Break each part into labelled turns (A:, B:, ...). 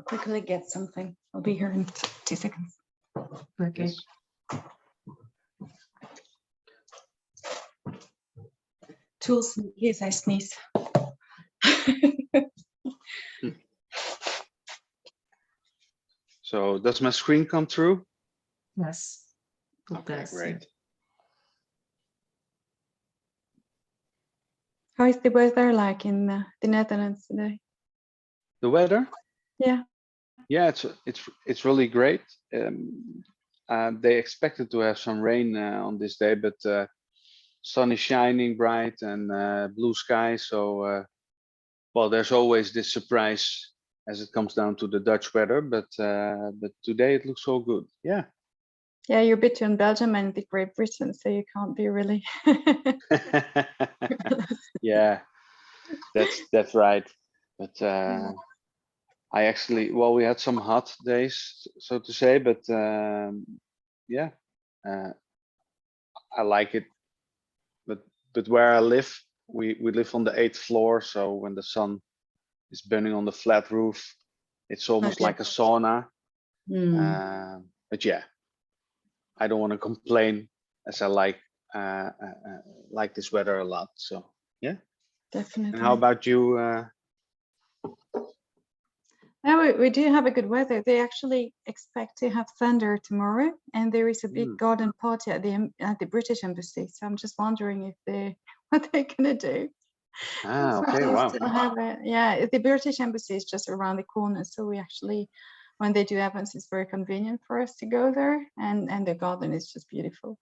A: quickly get something. I'll be here in 2 seconds.
B: Okay.
C: Yes.
A: Tools in case I sneeze.
C: So does my screen come through?
B: Yes. It
C: Okay,
B: does, yeah.
C: great.
A: How is the weather like in the Netherlands today?
C: The weather?
A: Yeah.
C: Yeah, it's really great. They expected to have some rain on this day, but sun is shining bright and blue sky. So, well, there's always this surprise as it comes down to the Dutch weather, but today it looks so good. Yeah.
A: Yeah, you're between Belgium and the Great Britain, so you can't be really.
C: Yeah, that's right. But I actually, well, we had some hot days, so to say, but yeah, I like it. But where I live, we live on the 8th floor, so when the sun is burning on the flat roof, it's almost
A: Okay.
C: like a sauna.
B: Mm.
C: But yeah, I don't want to complain, as I like this weather a lot. So yeah.
A: Definitely.
C: And how about you?
A: Yeah, we do have a good weather. They actually expect to have thunder tomorrow, and there is a big garden party at the British Embassy. So I'm just wondering if what they're gonna do.
C: Okay,
A: They
C: wow.
A: still have yeah, the British Embassy is just around the corner, so we actually, when they do events, it's very convenient for us to go there, and the garden is just beautiful.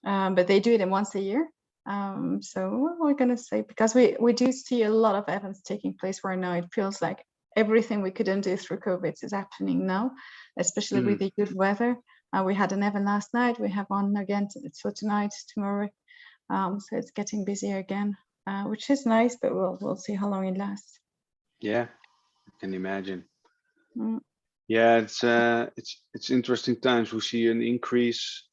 A: But they do it once a year. So what we're gonna say, because we do see a lot of events taking place right now. It feels like everything we couldn't do through COVID is happening now, especially with the good weather. We had an event last night. We have one again so tonight, tomorrow. So it's getting busier again, which is nice, but we'll see how long it lasts.
C: Yeah, I can imagine.
A: Mm.
C: Yeah, it's interesting times. We see an increase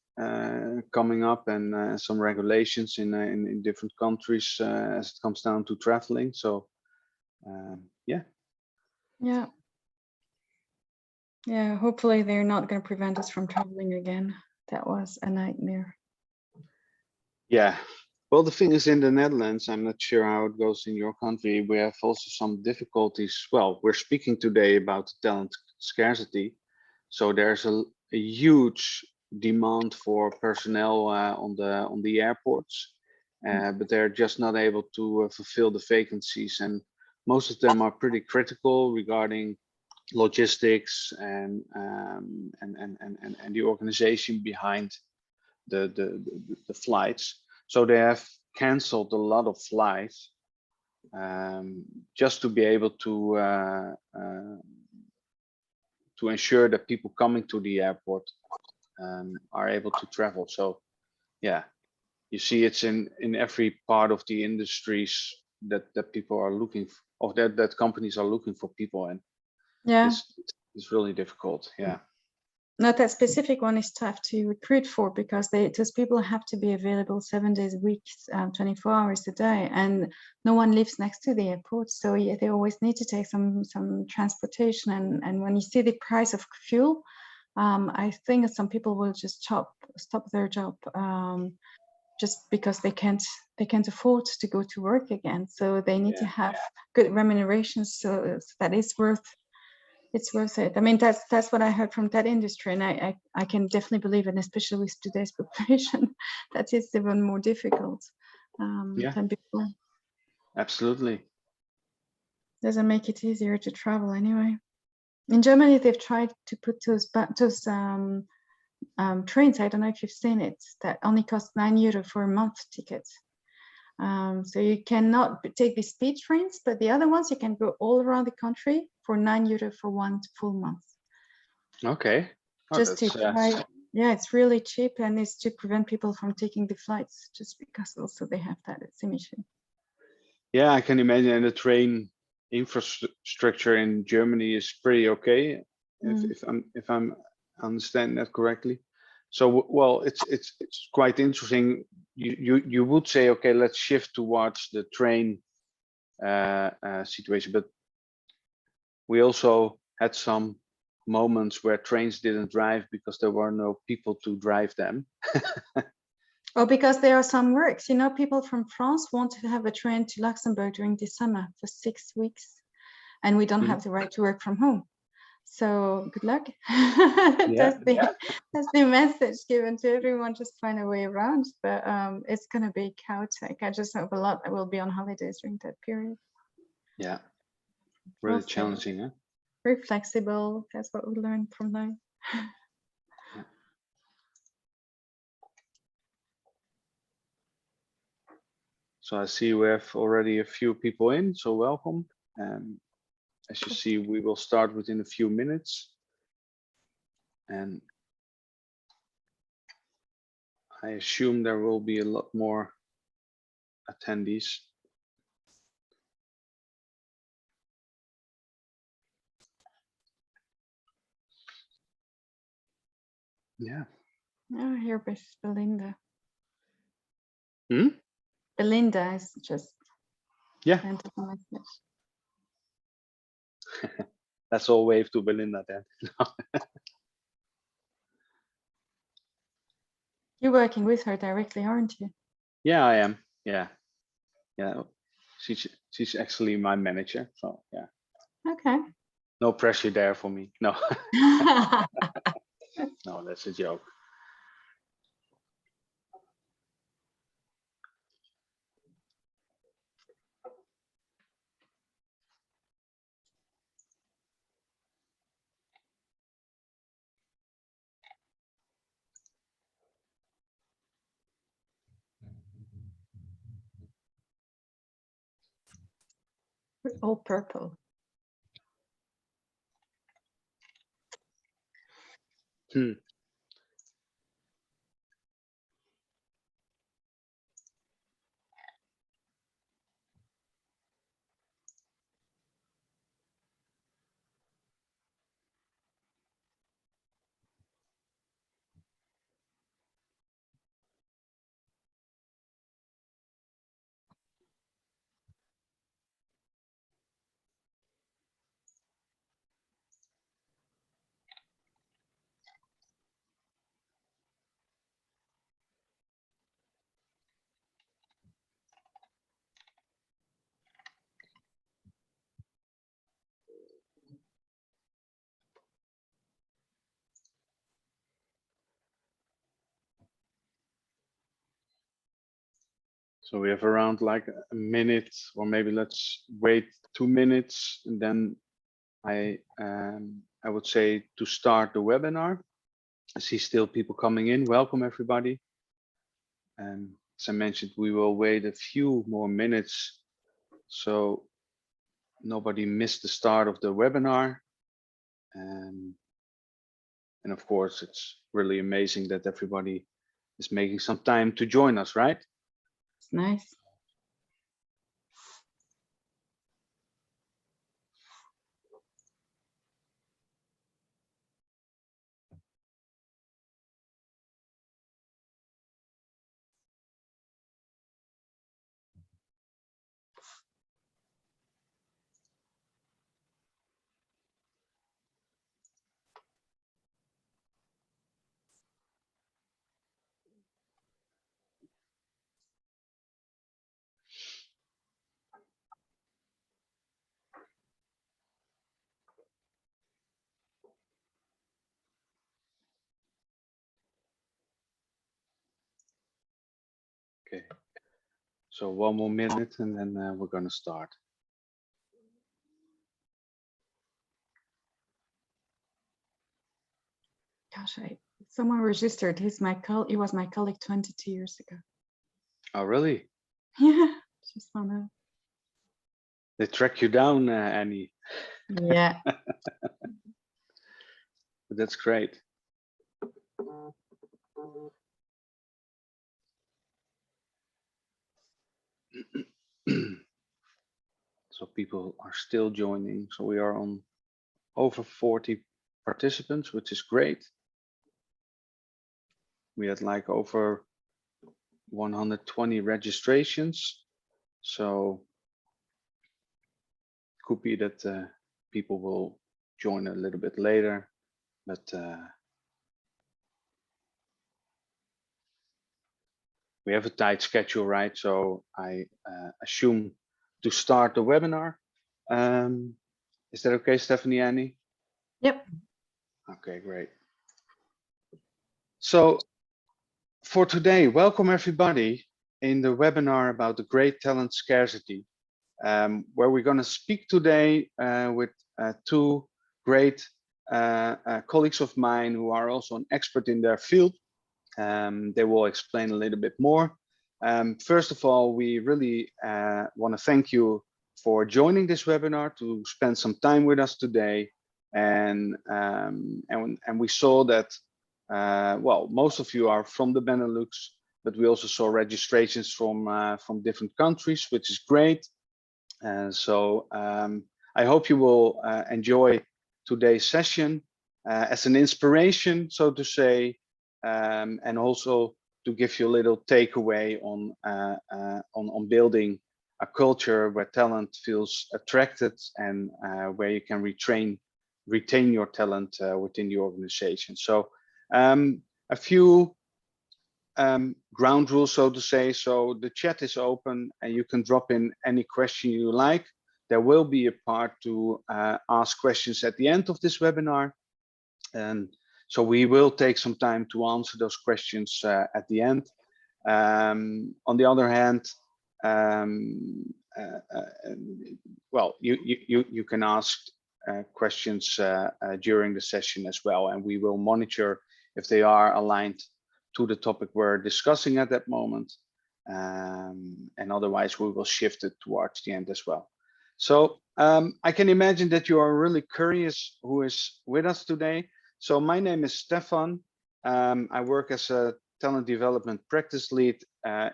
C: coming up and some regulations in different countries as it comes down to traveling. So yeah.
A: Yeah, hopefully they're not going to prevent us from traveling again. That was a nightmare.
C: Yeah. Well, the thing is, in the Netherlands, I'm not sure how it goes in your country. We have also some difficulties. Well, we're speaking today about talent scarcity. So there's a huge demand for personnel on the airports, but they're just not able to fulfill the vacancies. And most of them are pretty critical regarding logistics and the organization behind the flights. So they have canceled a lot of flights just to be able to ensure that people coming to the airport are able to travel. So yeah, you see it's in every part of the industries that people are looking for, or that companies are looking for people, and
A: yeah,
C: it's really difficult. Yeah.
A: Not that specific one is tough to recruit for, because those people have to be available 7 days a week, 24 hours a day, and no one lives next to the airport, so yeah, they always need to take some transportation. And when you see the price of fuel, I think some people will just stop their job just because they can't afford to go to work again. So they need to have good remuneration, so that it's worth it. I mean, that's what I heard from that industry, and I can definitely believe, and especially with today's population, that it's even more difficult than before.
C: Absolutely.
A: Doesn't make it easier to travel anyway. In Germany, they've tried to put those trains, I don't know if you've seen it, that only cost €9 for a month ticket. So you cannot take the speed trains, but the other ones you can go all around the country for €9 for 1 full month.
C: Okay. Oh,
A: Just to try, yeah, it's really cheap, and it's to prevent people from taking the flights, just because also they have that emission.
C: Yeah, I can imagine. And the train infrastructure in Germany is pretty okay, if I'm understanding that correctly. So well, it's quite interesting. You would say, okay, let's shift towards the train situation, but we also had some moments where trains didn't drive because there were no people to drive them.
A: Or because there are some works, you know, people from France want to have a train to Luxembourg during the summer for 6 weeks, and we don't have the right to work from home. So good luck. That's the message given to everyone. Just find a way around, but it's going to be chaotic. I just hope a lot will be on holidays during that period.
C: Yeah, really
A: Also,
C: challenging, huh?
A: very flexible. That's what we learned from now.
C: Yeah. So I see we have already a few people in, so welcome. As you see, we will start within a few minutes. And I assume there will be a lot more attendees. Yeah.
A: Oh, here is Belinda.
C: Hmm?
A: Belinda is just sent a message.
C: Let's all wave to Belinda then.
A: You're working with her directly, aren't you?
C: Yeah, I am. Yeah. She's actually my manager. So yeah.
A: Okay.
C: No pressure there for me. No. No, that's a joke.
A: All purple.
C: So we have around like a minute, or maybe let's wait 2 minutes, and then I would say to start the webinar. I see still people coming in. Welcome everybody. As I mentioned, we will wait a few more minutes so nobody missed the start of the webinar. And of course, it's really amazing that everybody is making some time to join us, right?
A: It's nice.
C: Okay, so 1 more minute and then we're going to start.
A: Gosh, someone registered. He was my colleague 22 years ago.
C: Oh, really?
A: Yeah, just found out.
C: They track you down, Annie.
A: Yeah.
C: But that's great. So people are still joining. So we are on over 40 participants, which is great. We had like over 120 registrations. So could be that people will join a little bit later, but we have a tight schedule, right? So I assume to start the webinar. Is that okay, Stephanie, Annie?
A: Yep.
C: Okay, great. So for today, welcome everybody in the webinar about the great talent scarcity, where we're going to speak today with two great colleagues of mine who are also an expert in their field. They will explain a little bit more. First of all, we really want to thank you for joining this webinar, to spend some time with us today. And we saw that, well, most of you are from the Benelux, but we also saw registrations from different countries, which is great. So I hope you will enjoy today's session as an inspiration, so to say, and also to give you a little takeaway on building a culture where talent feels attracted and where you can retain your talent within the organization. So a few ground rules, so to say. So the chat is open and you can drop in any question you like. There will be a part to ask questions at the end of this webinar. And so we will take some time to answer those questions at the end. On the other hand, well, you can ask questions during the session as well, and we will monitor if they are aligned to the topic we're discussing at that moment. And otherwise, we will shift it towards the end as well. So I can imagine that you are really curious who is with us today. So my name is Stefan. I work as a talent development practice lead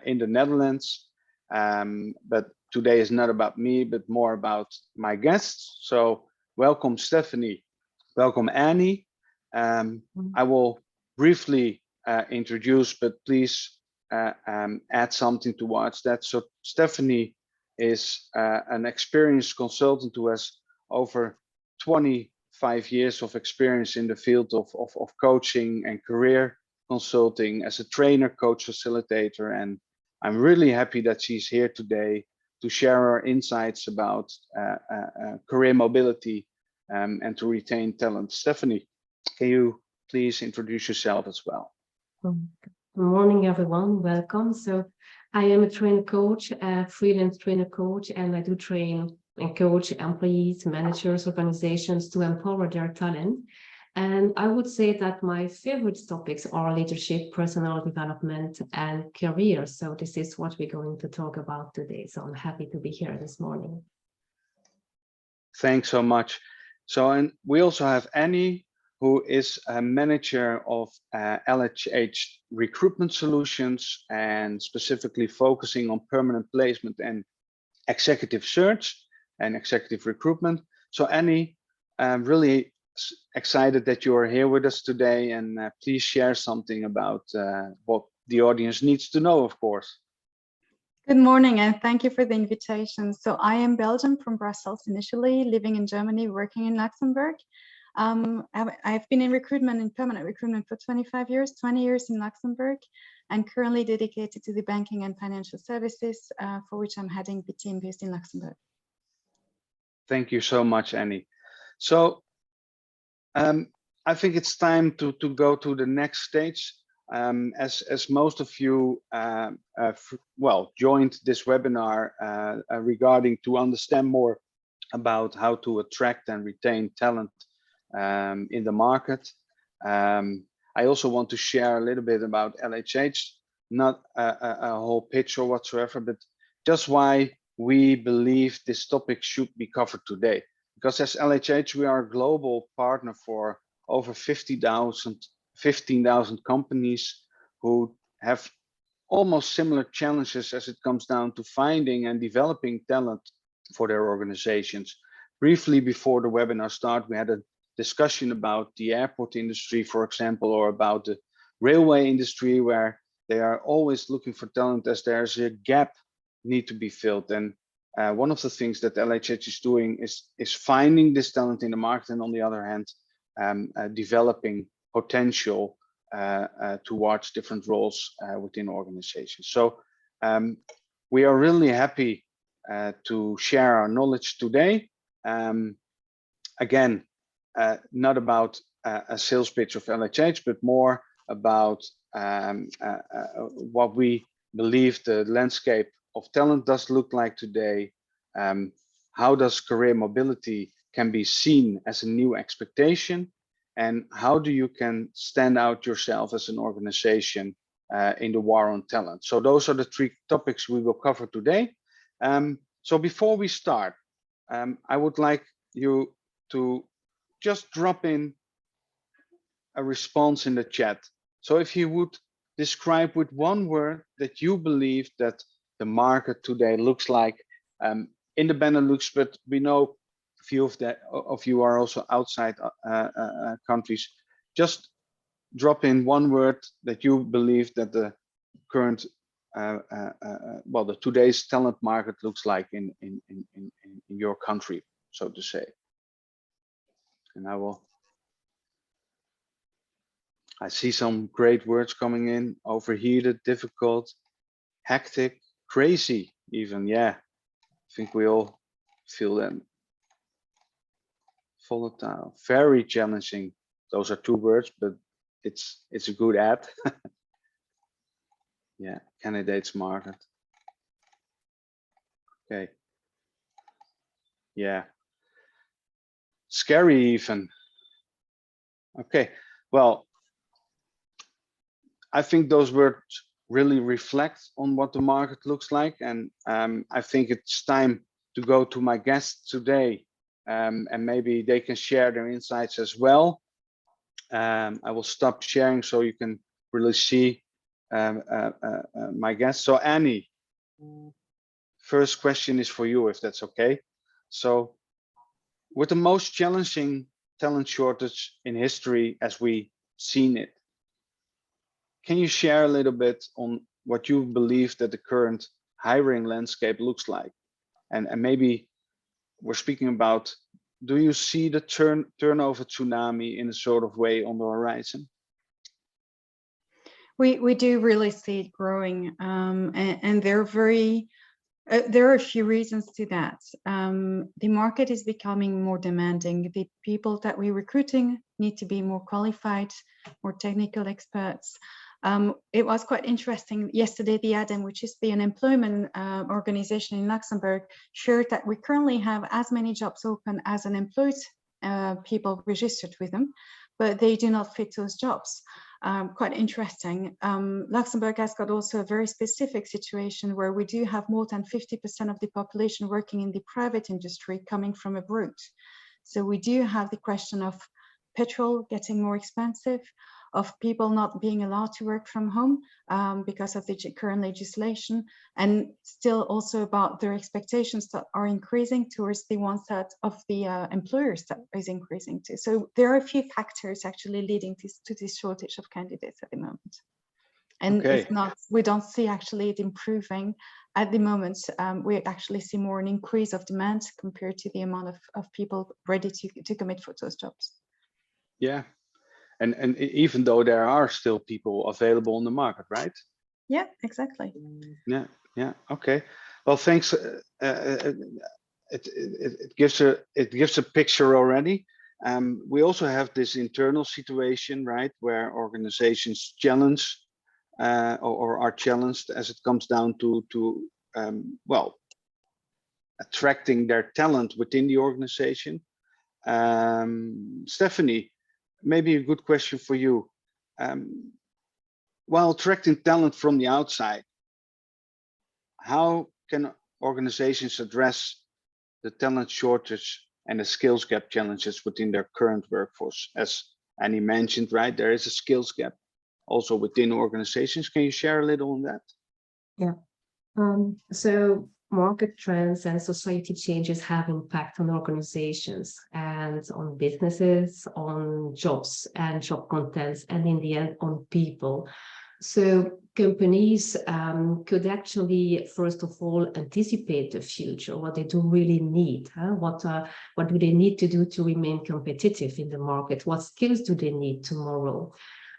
C: in the Netherlands. But today is not about me, but more about my guests. So welcome, Stephanie. Welcome, Annie. I will briefly introduce, but please add something towards that. So Stephanie is an experienced consultant who has over 25 years of experience in the field of coaching and career consulting as a trainer, coach, facilitator. And I'm really happy that she's here today to share her insights about career mobility and to retain talent. Stephanie, can you please introduce yourself as well?
B: Good morning, everyone. Welcome. So I am a trainer coach, a freelance trainer coach, and I do train and coach employees, managers, organizations to empower their talent. And I would say that my favorite topics are leadership, personal development, and career. So this is what we're going to talk about today. So I'm happy to be here this morning.
C: Thanks so much. So, and we also have Annie, who is a manager of LHH recruitment solutions and specifically focusing on permanent placement and executive search and executive recruitment. So Annie, I'm really excited that you are here with us today, and please share something about what the audience needs to know, of course.
A: Good morning, and thank you for the invitation. So I am Belgium, from Brussels initially, living in Germany, working in Luxembourg. I've been in recruitment, in permanent recruitment, for 25 years, 20 years in Luxembourg, and currently dedicated to the banking and financial services, for which I'm heading the team based in Luxembourg.
C: Thank you so much, Annie. So I think it's time to go to the next stage. As most of you well joined this webinar regarding to understand more about how to attract and retain talent in the market. I also want to share a little bit about LHH, not a whole pitch or whatsoever, but just why we believe this topic should be covered today. Because as LHH, we are a global partner for over 15,000 companies who have almost similar challenges as it comes down to finding and developing talent for their organizations. Briefly before the webinar start, we had a discussion about the airport industry, for example, or about the railway industry, where they are always looking for talent as there's a gap need to be filled. And one of the things that LHH is doing is finding this talent in the market, and on the other hand, developing potential towards different roles within organizations. So we are really happy to share our knowledge today. Again, not about a sales pitch of LHH, but more about what we believe the landscape of talent does look like today. How does career mobility can be seen as a new expectation, and how do you can stand out yourself as an organization in the war on talent? So those are the three topics we will cover today. So before we start, I would like you to just drop in a response in the chat. So if you would describe with one word that you believe that the market today looks like in the Benelux, but we know a few of you are also outside countries. Just drop in one word that you believe that the current, well, the today's talent market looks like in your country, so to say. And I see some great words coming in: overheated, difficult, hectic, crazy, even. Yeah, I think we all feel that. Volatile, very challenging. Those are two words, but it's a good ad. Yeah, candidates market. Okay. Yeah. Scary even. Okay, well, I think those words really reflect on what the market looks like, and I think it's time to go to my guests today, and maybe they can share their insights as well. I will stop sharing so you can really see my guests. So Annie, first question is for you, if that's okay. So with the most challenging talent shortage in history as we seen it, can you share a little bit on what you believe that the current hiring landscape looks like? And maybe we're speaking about, do you see the turnover tsunami in a sort of way on the horizon?
A: We do really see it growing, and they're very. There are a few reasons to that. The market is becoming more demanding. The people that we're recruiting need to be more qualified, more technical experts. It was quite interesting yesterday, the ADEM, which is the unemployment organization in Luxembourg, shared that we currently have as many jobs open as unemployed people registered with them, but they do not fit those jobs. Quite interesting. Luxembourg has got also a very specific situation where we do have more than 50% of the population working in the private industry coming from abroad. So we do have the question of petrol getting more expensive, of people not being allowed to work from home because of the current legislation, and still also about their expectations that are increasing towards the ones that of the employers that is increasing too. So there are a few factors actually leading to this shortage of candidates at the moment. And okay. It's not, we don't see actually it improving at the moment. We actually see more an increase of demand compared to the amount of people ready to commit for those jobs.
C: Yeah. And even though there are still people available on the market, right?
A: Yeah, exactly.
C: Yeah. Okay. Well, thanks. It gives a picture already. We also have this internal situation, right, where organizations challenge or are challenged as it comes down to well, attracting their talent within the organization. Stephanie, maybe a good question for you. While attracting talent from the outside, how can organizations address the talent shortage and the skills gap challenges within their current workforce? As Annie mentioned, right, there is a skills gap also within organizations. Can you share a little on that?
B: Yeah. So market trends and society changes have impact on organizations and on businesses, on jobs and job contents, and in the end on people. So companies could actually, first of all, anticipate the future, what they do really need, what do they need to do to remain competitive in the market, what skills do they need tomorrow.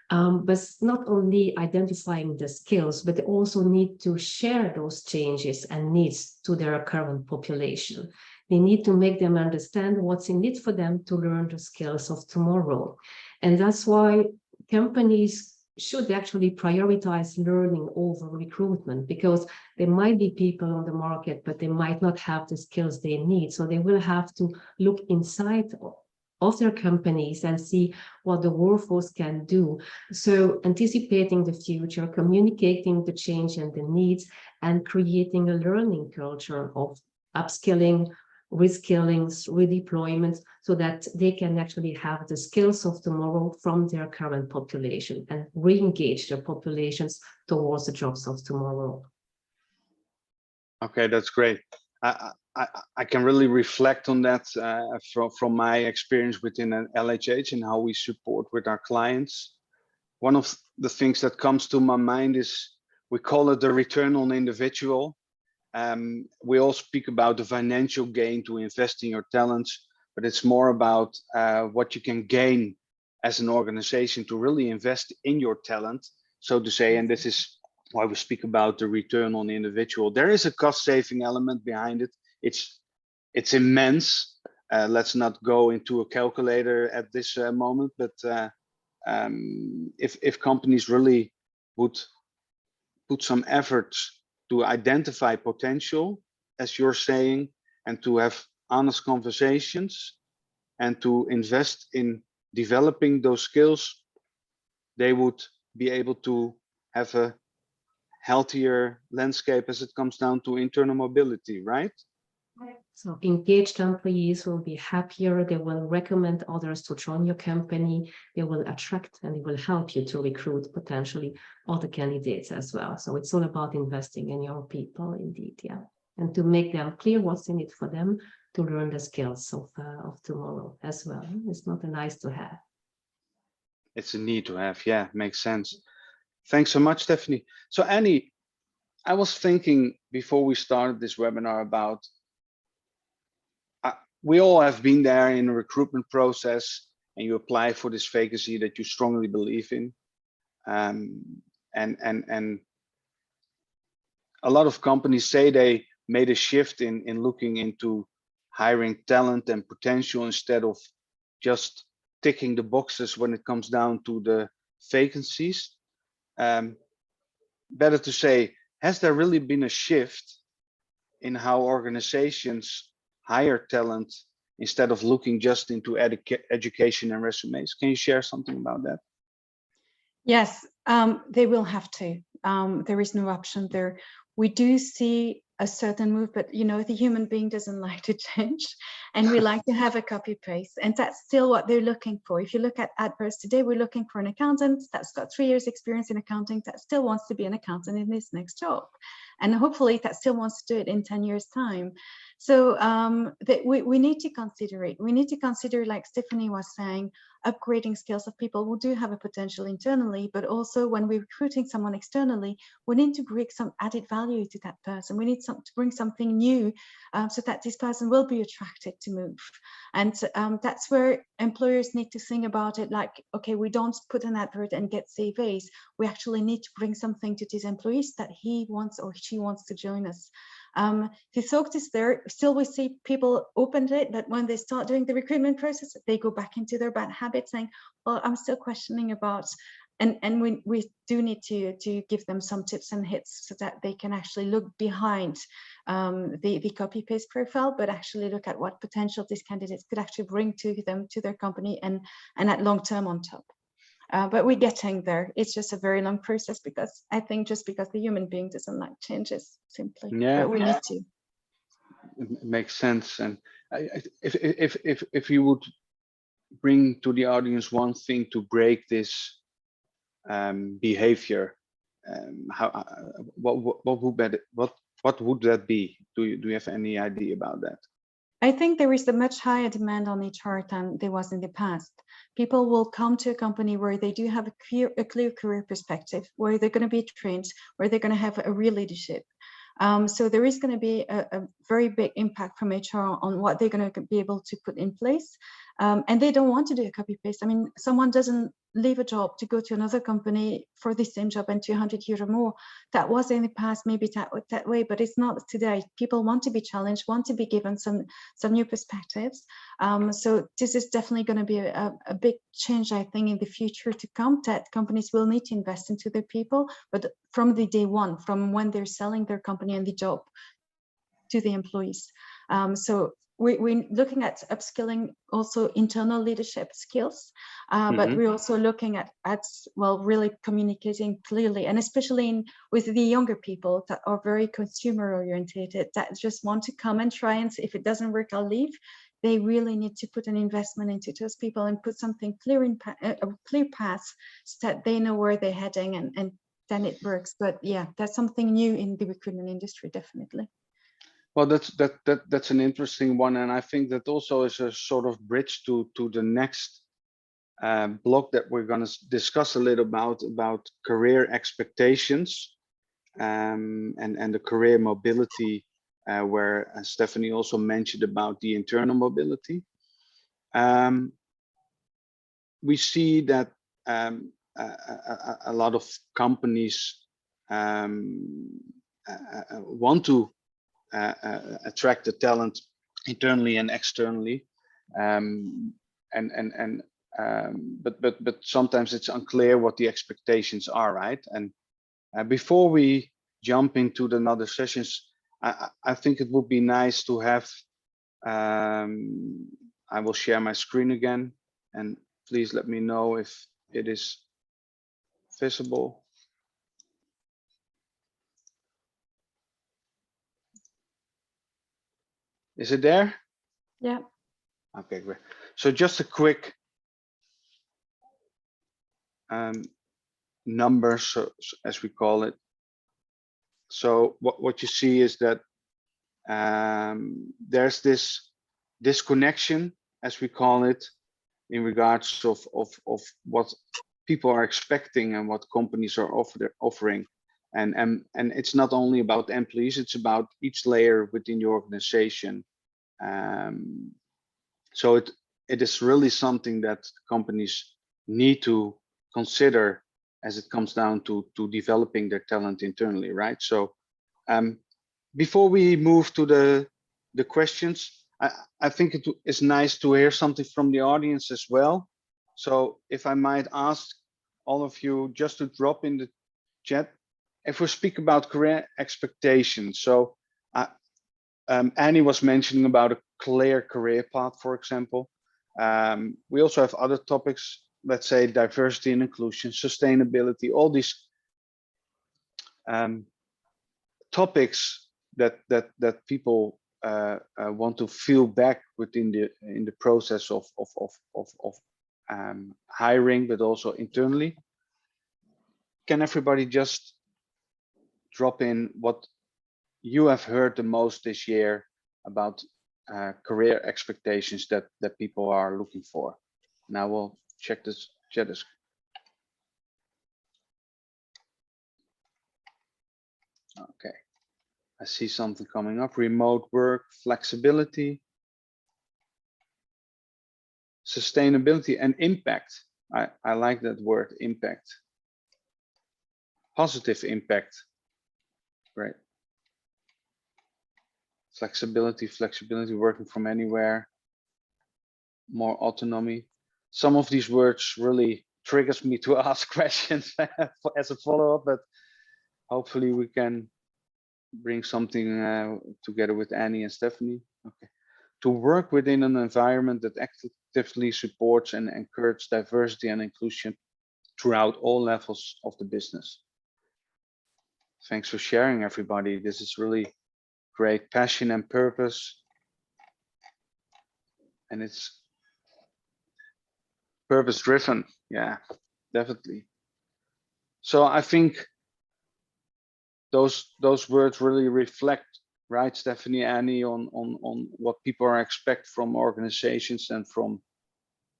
B: But not only identifying the skills, but they also need to share those changes and needs to their current population. They need to make them understand what's in it for them to learn the skills of tomorrow. And that's why companies should actually prioritize learning over recruitment, because there might be people on the market, but they might not have the skills they need. So they will have to look inside of their companies and see what the workforce can do. So anticipating the future, communicating the change and the needs, and creating a learning culture of upskilling, reskillings, redeployments, so that they can actually have the skills of tomorrow from their current population and re-engage their populations towards the jobs of tomorrow.
C: Okay, that's great. I can really reflect on that from my experience within an LHH and how we support with our clients. One of the things that comes to my mind is, we call it the return on individual. We all speak about the financial gain to invest in your talents, but it's more about what you can gain as an organization to really invest in your talent, so to say. And this is why we speak about the return on individual. There is a cost-saving element behind it. It's immense. Let's not go into a calculator at this moment, but if companies really would put some efforts to identify potential, as you're saying, and to have honest conversations and to invest in developing those skills, they would be able to have a healthier landscape as it comes down to internal mobility, right?
B: So engaged employees will be happier, they will recommend others to join your company, they will attract and they will help you to recruit potentially other candidates as well. So it's all about investing in your people indeed, yeah. And to make them clear what's in it for them to learn the skills of tomorrow as well. It's not a nice to have.
C: It's a need to have, yeah, makes sense. Thanks so much, Stephanie. So Annie, I was thinking before we started this webinar about, we all have been there in a recruitment process, and you apply for this vacancy that you strongly believe in. And a lot of companies say they made a shift in looking into hiring talent and potential instead of just ticking the boxes when it comes down to the vacancies. Better to say, has there really been a shift in how organizations hire talent instead of looking just into education and resumes? Can you share something about that?
A: Yes, they will have to. There is no option there. We do see a certain move, but you know, the human being doesn't like to change, and we like to have a copy paste, and that's still what they're looking for. If you look at adverts today, we're looking for an accountant that's got 3 years experience in accounting, that still wants to be an accountant in this next job, and hopefully that still wants to do it in 10 years time. So we need to consider it. We need to consider, like Stephanie was saying, upgrading skills of people who do have a potential internally, but also when we're recruiting someone externally, we need to bring some added value to that person. We need to bring something new so that this person will be attracted to move. And that's where employers need to think about it, like, okay, we don't put an advert and get CVs. We actually need to bring something to these employees that he wants or she wants to join us. The thought is there. Still, we see people open it, but when they start doing the recruitment process, they go back into their bad habits, saying, well, I'm still questioning about, and we do need to give them some tips and hits so that they can actually look behind the copy paste profile, but actually look at what potential these candidates could actually bring to them, to their company, and at long term on top. But we're getting there. It's just a very long process, because I think just because the human being doesn't like changes, simply.
C: Yeah,
A: but we need to.
C: It makes sense. And if you would bring to the audience one thing to break this behavior, what would that be? Do you have any idea about that?
A: I think there is a much higher demand on HR than there was in the past. People will come to a company where they do have a clear career perspective, where they're going to be trained, where they're going to have a real leadership. So there is going to be a very big impact from HR on what they're going to be able to put in place. And they don't want to do a copy paste. I mean, someone doesn't leave a job to go to another company for the same job and 200 years or more. That was in the past, maybe that way, but it's not today. People want to be challenged, want to be given some new perspectives. So this is definitely going to be a big change, I think, in the future to come, that companies will need to invest into their people, but from the day one, from when they're selling their company and the job to the employees. So we're looking at upskilling also internal leadership skills, but we're also looking at well, really communicating clearly, and especially with the younger people that are very consumer orientated, that just want to come and try, and if it doesn't work, I'll leave. They really need to put an investment into those people and put something clear in a clear path so that they know where they're heading, and then it works. But yeah, that's something new in the recruitment industry, definitely.
C: Well, that's an interesting one, and I think that also is a sort of bridge to the next block that we're going to discuss a little about career expectations, and the career mobility, where Stephanie also mentioned about the internal mobility. We see that a lot of companies want to attract the talent internally and externally, but sometimes it's unclear what the expectations are, right? And before we jump into the other sessions, I think it would be nice to have, I will share my screen again, and please let me know if it is visible. Is it there?
A: Yeah.
C: Okay, great. So just a quick numbers, as we call it. So what you see is that there's this disconnection, as we call it, in regards of what people are expecting and what companies are offering. And it's not only about employees, it's about each layer within the organization. So it is really something that companies need to consider as it comes down to developing their talent internally, right? So before we move to the questions, I think it is nice to hear something from the audience as well. So if I might ask all of you just to drop in the chat, if we speak about career expectations. So Annie was mentioning about a clear career path, for example. We also have other topics, let's say diversity and inclusion, sustainability, all these topics that people want to feel back within the process of hiring, but also internally. Can everybody just drop in what you have heard the most this year about career expectations that people are looking for? Now we'll check this chat. Okay, I see something coming up. Remote work, flexibility, sustainability, and impact. I like that word, impact. Positive impact. Great. Flexibility, working from anywhere, more autonomy. Some of these words really triggers me to ask questions as a follow-up, but hopefully we can bring something together with Annie and Stephanie. Okay. To work within an environment that actively supports and encourages diversity and inclusion throughout all levels of the business. Thanks for sharing, everybody. This is really great passion and purpose. And it's purpose driven. Yeah, definitely. So I think those words really reflect right, Stephanie, Annie, on what people are expect from organizations and from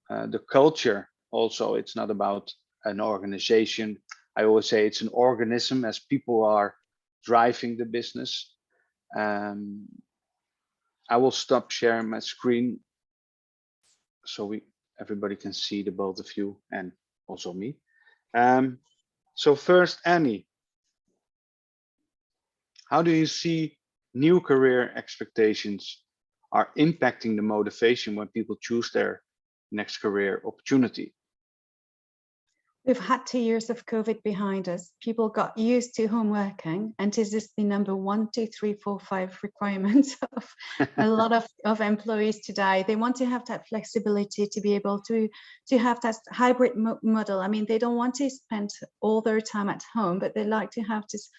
C: the culture. Also, it's not about an organization. I always say it's an organism, as people are driving the business. I will stop sharing my screen so everybody can see the both of you and also me. So first, Annie, how do you see new career expectations are impacting the motivation when people choose their next career opportunity?
A: We've had 2 years of COVID behind us. People got used to home working, and this is the number 1, 2, 3, 4, 5 requirements of a lot of employees today. They want to have that flexibility to be able to have that hybrid model. I mean, they don't want to spend all their time at home, but they like to have this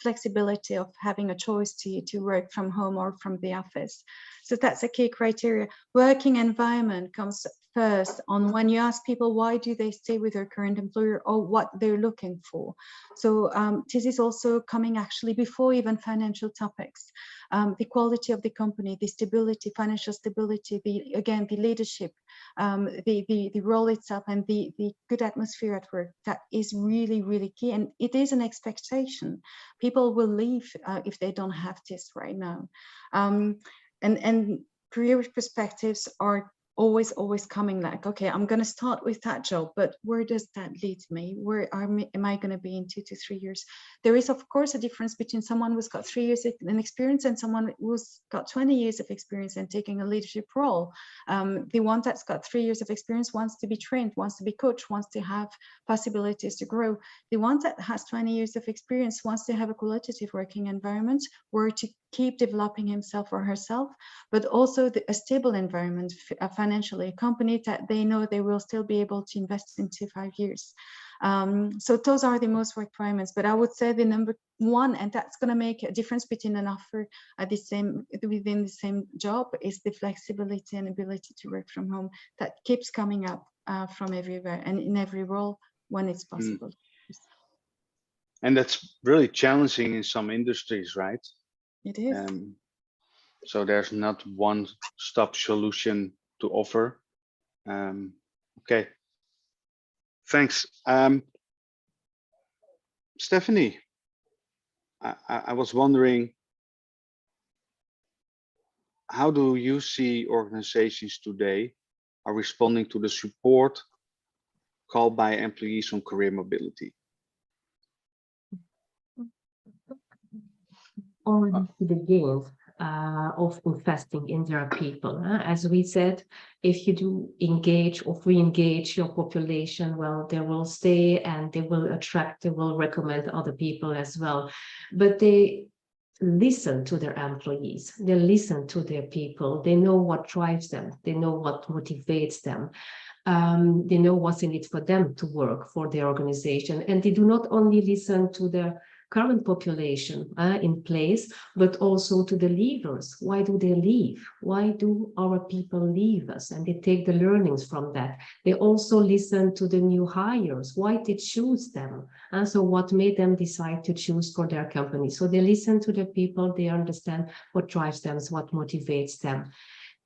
A: flexibility of having a choice to work from home or from the office. So that's a key criteria. Working environment comes first on when you ask people why do they stay with their current employer or what they're looking for. So this is also coming actually before even financial topics. The quality of the company, the stability, financial stability, the leadership, the role itself, and the good atmosphere at work. That is really, really key, and it is an expectation. People will leave if they don't have this right now. And career perspectives are always coming, like, okay, I'm going to start with that job, but where does that lead me? Where am I going to be in 2 to 3 years? There is, of course, a difference between someone who's got 3 years in experience and someone who's got 20 years of experience and taking a leadership role. The one that's got 3 years of experience wants to be trained, wants to be coached, wants to have possibilities to grow. The one that has 20 years of experience wants to have a qualitative working environment where to keep developing himself or herself, but also a stable environment financially, a company that they know they will still be able to invest into 5 years. So those are the most requirements, but I would say the number one, and that's going to make a difference between an offer at within the same job, is the flexibility and ability to work from home that keeps coming up from everywhere and in every role when it's possible.
C: And that's really challenging in some industries, right?
A: It is.
C: So there's not one stop solution to offer. Okay, thanks. Stephanie, I was wondering, how do you see organizations today are responding to the support called by employees on career mobility?
B: Already see the gains of investing in their people. As we said, if you do engage or re-engage your population, well, they will stay and they will attract, they will recommend other people as well. But they listen to their employees, they listen to their people, they know what drives them, they know what motivates them. They know what's in it for them to work for their organization, and they do not only listen to their current population in place, but also to the leavers. Why do they leave? Why do our people leave us? And they take the learnings from that. They also listen to the new hires. Why they choose them? And so what made them decide to choose for their company? So they listen to the people, they understand what drives them, what motivates them.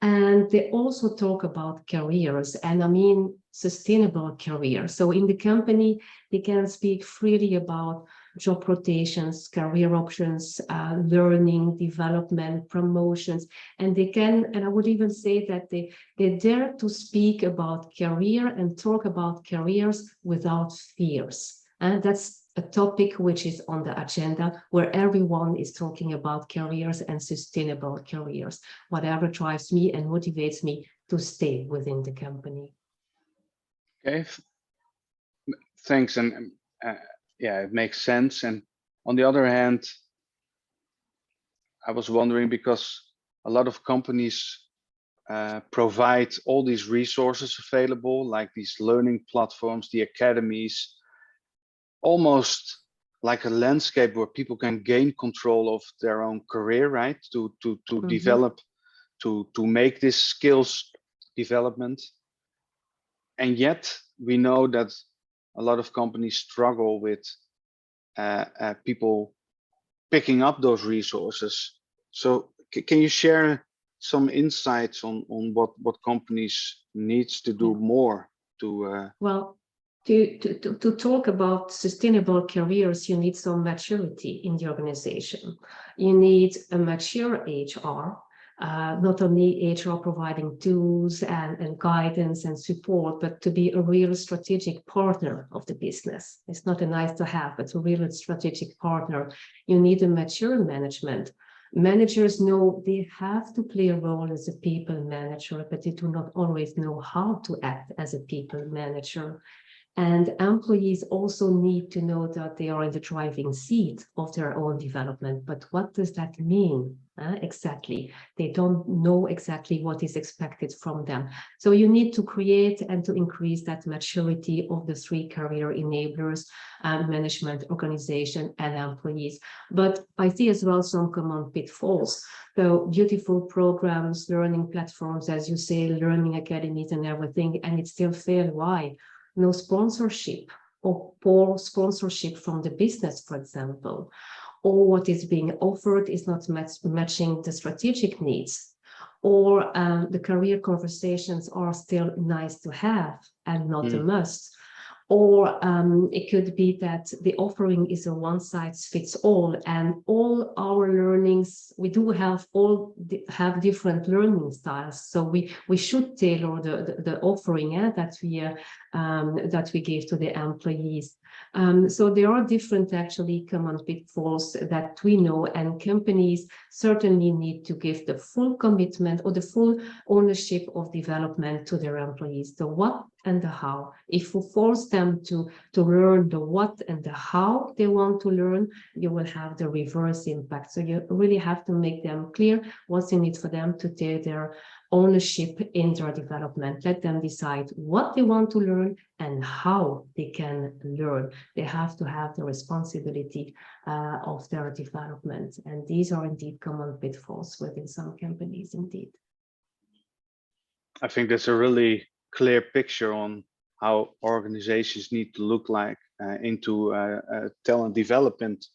B: And they also talk about careers, and I mean sustainable careers. So in the company, they can speak freely about job rotations, career options, learning, development, promotions, and they can, and I would even say that they dare to speak about career and talk about careers without fears. And that's a topic which is on the agenda, where everyone is talking about careers and sustainable careers, whatever drives me and motivates me to stay within the company.
C: Okay, thanks. And yeah, it makes sense. And on the other hand, I was wondering, because a lot of companies provide all these resources available, like these learning platforms, the academies, almost like a landscape where people can gain control of their own career, right? To develop, to make this skills development. And yet we know that a lot of companies struggle with people picking up those resources So can you share some insights on what companies needs to do more to
B: well, to talk about sustainable careers, you need some maturity in the organization. You need a mature HR, not only HR providing tools and guidance and support, but to be a real strategic partner of the business. It's not a nice to have, but a real strategic partner. You need a mature management. Managers know they have to play a role as a people manager, but they do not always know how to act as a people manager. And employees also need to know that they are in the driving seat of their own development. But what does that mean exactly? They don't know exactly what is expected from them. So you need to create and to increase that maturity of the 3 career enablers, management, organization, and employees. But I see as well some common pitfalls. So beautiful programs, learning platforms, as you say, learning academies and everything, and it still fail. Why? No sponsorship or poor sponsorship from the business, for example, or what is being offered is not matching the strategic needs, or the career conversations are still nice to have and not a must. Or it could be that the offering is a one-size-fits-all, and all our learnings, we do have have different learning styles. So we should tailor the offering that we give to the employees. So there are different actually common pitfalls that we know, and companies certainly need to give the full commitment or the full ownership of development to their employees, the what and the how. If we force them to learn the what and the how they want to learn, you will have the reverse impact. So you really have to make them clear what's in it for them to take their ownership in their development. Let them decide what they want to learn and how they can learn. They have to have the responsibility of their development. And these are indeed common pitfalls within some companies indeed.
C: I think that's a really clear picture on how organizations need to look like into talent development.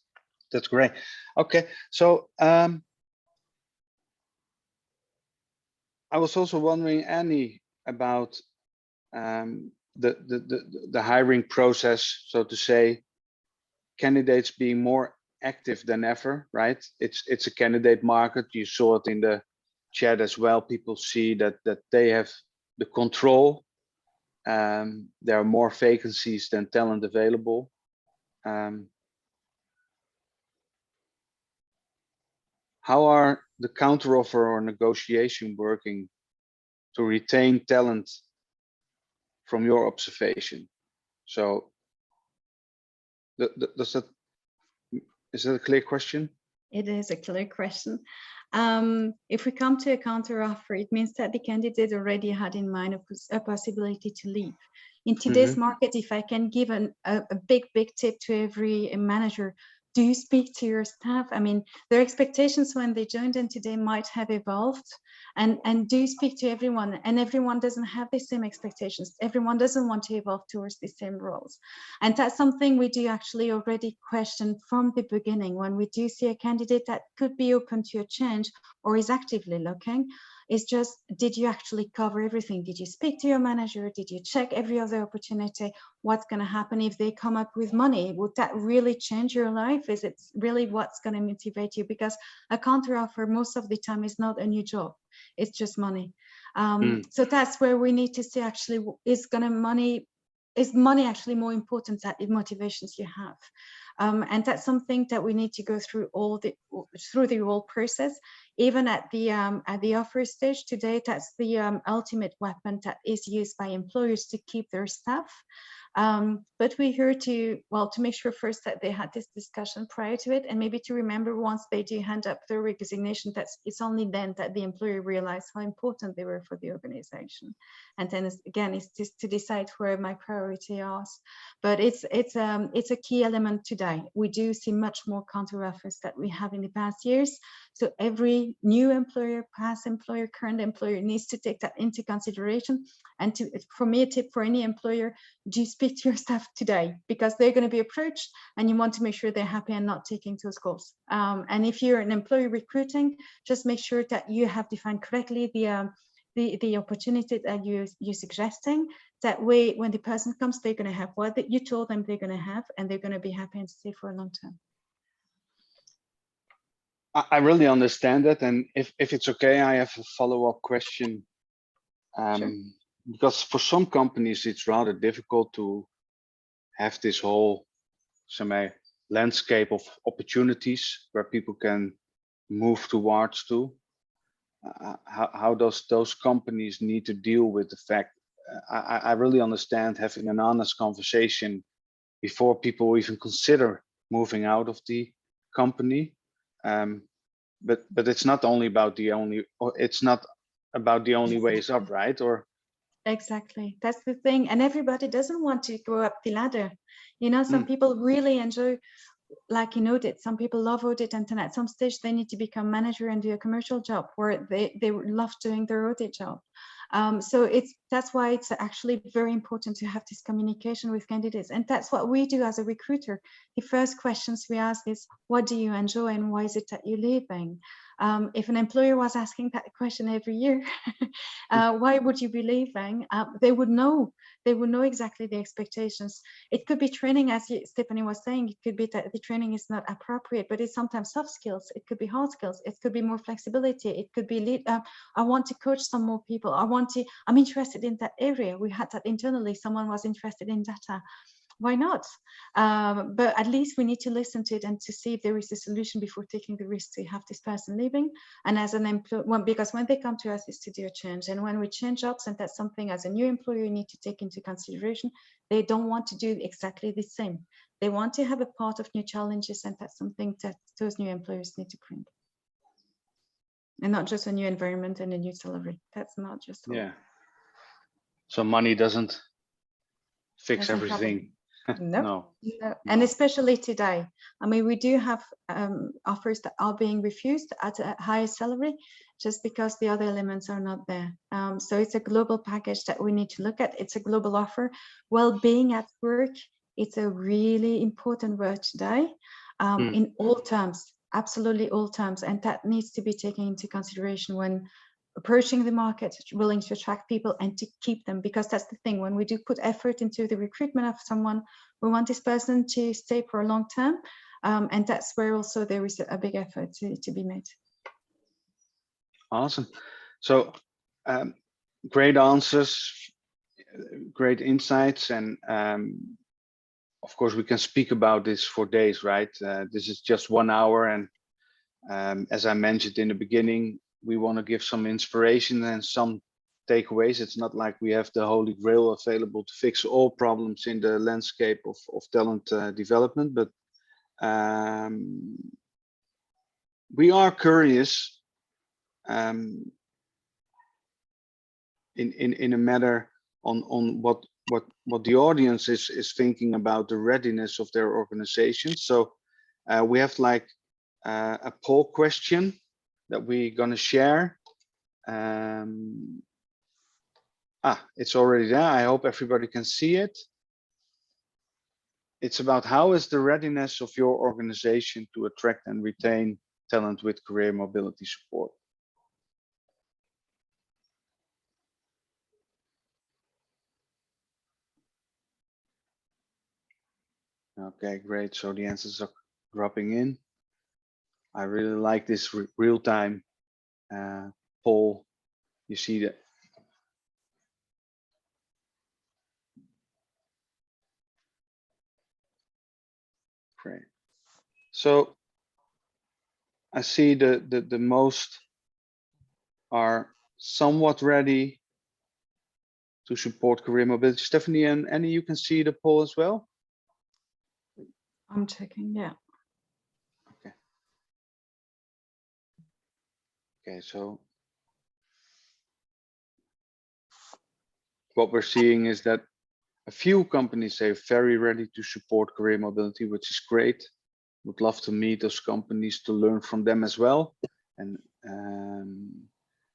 C: That's great. Okay, so I was also wondering, Annie, about the hiring process, so to say, candidates being more active than ever, right? It's a candidate market. You saw it in the chat as well. People see that they have the control. There are more vacancies than talent available. How are the counteroffer or negotiation working to retain talent from your observation? So is that a clear question?
A: It is a clear question. If we come to a counteroffer, it means that the candidate already had in mind a possibility to leave. In today's market, if I can give a big tip to every manager, do you speak to your staff? I mean, their expectations when they joined in today might have evolved, and do you speak to everyone? And everyone doesn't have the same expectations. Everyone doesn't want to evolve towards the same roles. And that's something we do actually already question from the beginning. When we do see a candidate that could be open to a change or is actively looking, is just, did you actually cover everything? Did you speak to your manager? Did you check every other opportunity? What's going to happen if they come up with money? Would that really change your life? Is it really what's going to motivate you? Because a counteroffer most of the time is not a new job. It's just money. So that's where we need to see actually, is money actually more important than the motivations you have? And that's something that we need to go through through the whole process. Even at the offer stage today, that's the ultimate weapon that is used by employers to keep their staff. But we're here to make sure first that they had this discussion prior to it, and maybe to remember once they do hand up their resignation, that it's only then that the employer realized how important they were for the organization. And then it's just to decide where my priority is. But it's a key element today. We do see much more counter-offers that we have in the past years. So every new employer, past employer, current employer needs to take that into consideration. And for me, a tip for any employer, do speak fit your staff today, because they're going to be approached and you want to make sure they're happy and not taking those calls. And if you're an employee recruiting, just make sure that you have defined correctly the opportunity that you're suggesting. That way, when the person comes, they're going to have what you told them they're going to have, and they're going to be happy and stay for a long time.
C: I really understand that, and if it's okay, I have a follow-up question.
A: Sure.
C: Because for some companies, it's rather difficult to have this whole landscape of opportunities where people can move towards to. How does those companies need to deal with the fact? I really understand having an honest conversation before people even consider moving out of the company. But it's not only about it's not about the only ways up, right? Or
A: exactly, that's the thing. And everybody doesn't want to go up the ladder. You know, some people really enjoy, like in audit, some people love audit, and then at some stage they need to become manager and do a commercial job where they love doing their audit job. So that's why it's actually very important to have this communication with candidates, and that's what we do as a recruiter. The first questions we ask is, what do you enjoy and why is it that you're leaving? If an employer was asking that question every year, why would you be leaving? They would know exactly the expectations. It could be training, as Stephanie was saying. It could be that the training is not appropriate, but it's sometimes soft skills. It could be hard skills. It could be more flexibility. It could be I want to coach some more people. I'm interested in that area. We had that internally. Someone was interested in data. Why not? But at least we need to listen to it and to see if there is a solution before taking the risk to have this person leaving. And as an employer, because when they come to us, it's to do a change. And when we change jobs, and that's something as a new employer you need to take into consideration, they don't want to do exactly the same. They want to have a part of new challenges, and that's something that those new employers need to bring. And not just a new environment and a new salary. That's not just all.
C: Yeah. So money doesn't fix everything.
A: No. And especially today, I mean, we do have offers that are being refused at a higher salary just because the other elements are not there. So it's a global package that we need to look at. It's a global offer. Well-being at work, it's a really important word today, in all terms, absolutely all terms, and that needs to be taken into consideration when approaching the market, willing to attract people and to keep them, because that's the thing. When we do put effort into the recruitment of someone, we want this person to stay for a long term, and that's where also there is a big effort to be made.
C: Awesome. So great answers, great insights, and of course we can speak about this for days, right? This is just 1 hour, and as I mentioned in the beginning, we want to give some inspiration and some takeaways. It's not like we have the holy grail available to fix all problems in the landscape of talent development, but we are curious in a matter on what the audience is thinking about the readiness of their organization. So we have like a poll question that we're going to share. It's already there. I hope everybody can see it. It's about how is the readiness of your organization to attract and retain talent with career mobility support. Okay, great. So the answers are dropping in. I really like this real-time poll. You see that. Great. So I see the most are somewhat ready to support career mobility. Stephanie and Annie, you can see the poll as well.
A: I'm checking, yeah.
C: Okay. Okay, so what we're seeing is that a few companies say very ready to support career mobility, which is great. Would love to meet those companies to learn from them as well. And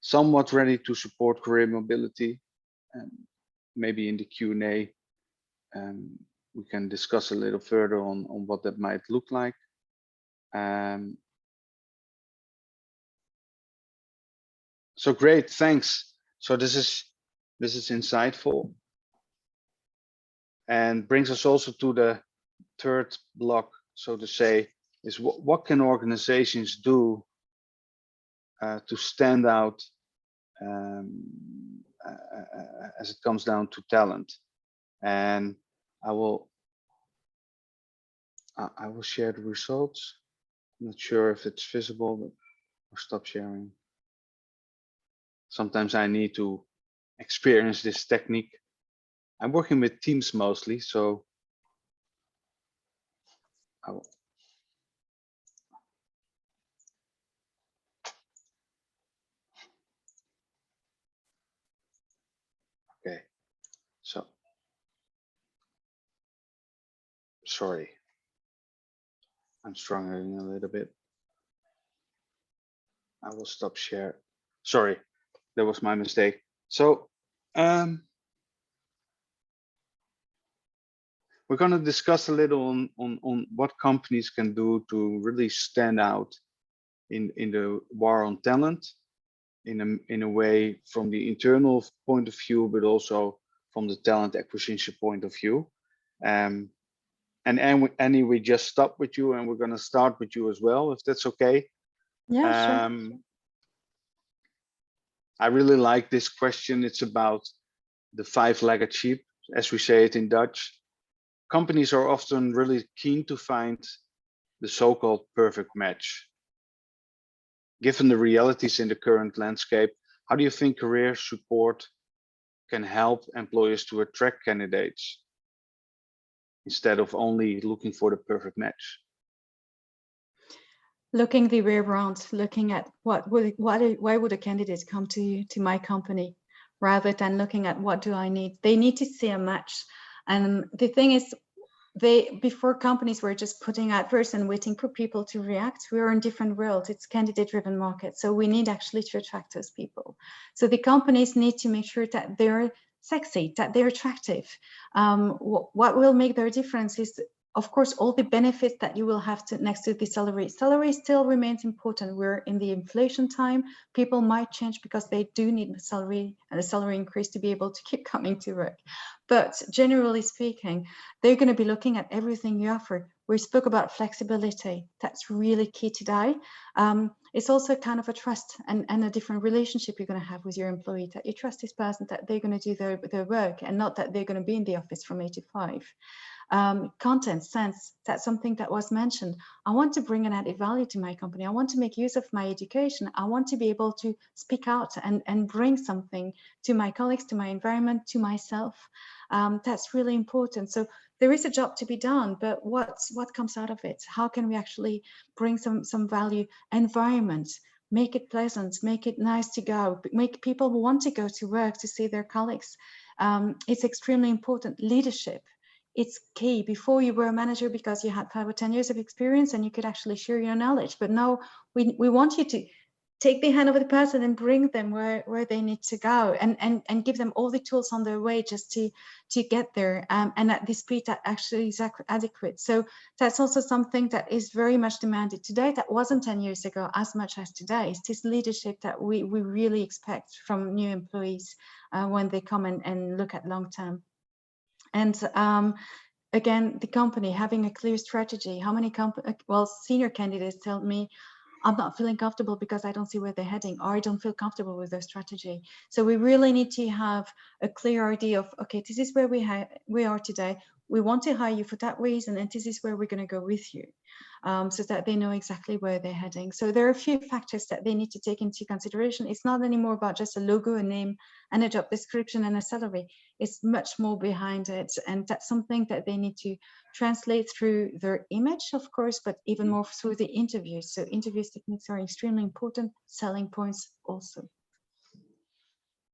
C: somewhat ready to support career mobility. Maybe in the Q&A, we can discuss a little further on what that might look like. So great, thanks. So this is insightful, and brings us also to the third block, so to say, is what can organizations do to stand out as it comes down to talent. And I will share the results. I'm not sure if it's visible, but I'll stop sharing. Sometimes I need to experience this technique. I'm working with Teams mostly, so I will. Okay, so sorry, I'm struggling a little bit. I will stop share. Sorry, that was my mistake. So we're going to discuss a little on what companies can do to really stand out in the war on talent, in a way from the internal point of view, but also from the talent acquisition point of view. And Annie, we just stop with you, and we're going to start with you as well, if that's okay.
A: Yeah, sure.
C: I really like this question. It's about the five-legged sheep, as we say it in Dutch. Companies are often really keen to find the so-called perfect match. Given the realities in the current landscape, how do you think career support can help employers to attract candidates instead of only looking for the perfect match?
A: Looking the way around, looking at why would a candidate come to my company, rather than looking at what do I need. They need to see a match. And the thing is, before companies were just putting adverts and waiting for people to react. We are in different world. It's candidate-driven market, so we need actually to attract those people. So the companies need to make sure that they're sexy, that they're attractive. What will make their difference is, of course, all the benefits that you will have next to the salary. Salary still remains important. We're in the inflation time. People might change because they do need a salary increase to be able to keep coming to work. But generally speaking, they're going to be looking at everything you offer. We spoke about flexibility. That's really key today. It's also kind of a trust and a different relationship you're going to have with your employee, that you trust this person, that they're going to do their work, and not that they're going to be in the office from 8 to 5. Content, sense, that's something that was mentioned. I want to bring an added value to my company. I want to make use of my education. I want to be able to speak out and bring something to my colleagues, to my environment, to myself. That's really important. So there is a job to be done, but what comes out of it? How can we actually bring some value? Environment, make it pleasant, make it nice to go, make people want to go to work to see their colleagues. It's extremely important. Leadership, it's key. Before, you were a manager because you had 5 or 10 years of experience and you could actually share your knowledge. But now we want you to take the hand of the person and bring them where they need to go, and give them all the tools on their way just to get there, and at the speed that actually is adequate. So that's also something that is very much demanded today. That wasn't 10 years ago as much as today. It's this leadership that we really expect from new employees when they come and look at long term. And again, the company having a clear strategy. How many senior candidates tell me, I'm not feeling comfortable because I don't see where they're heading, or I don't feel comfortable with their strategy. So we really need to have a clear idea of, okay, this is where we are today. We want to hire you for that reason, and this is where we're going to go with you, so that they know exactly where they're heading. So there are a few factors that they need to take into consideration. It's not anymore about just a logo, a name, and a job description and a salary. It's much more behind it, and that's something that they need to translate through their image, of course, but even more through the interviews. So interviews techniques are extremely important, selling points also.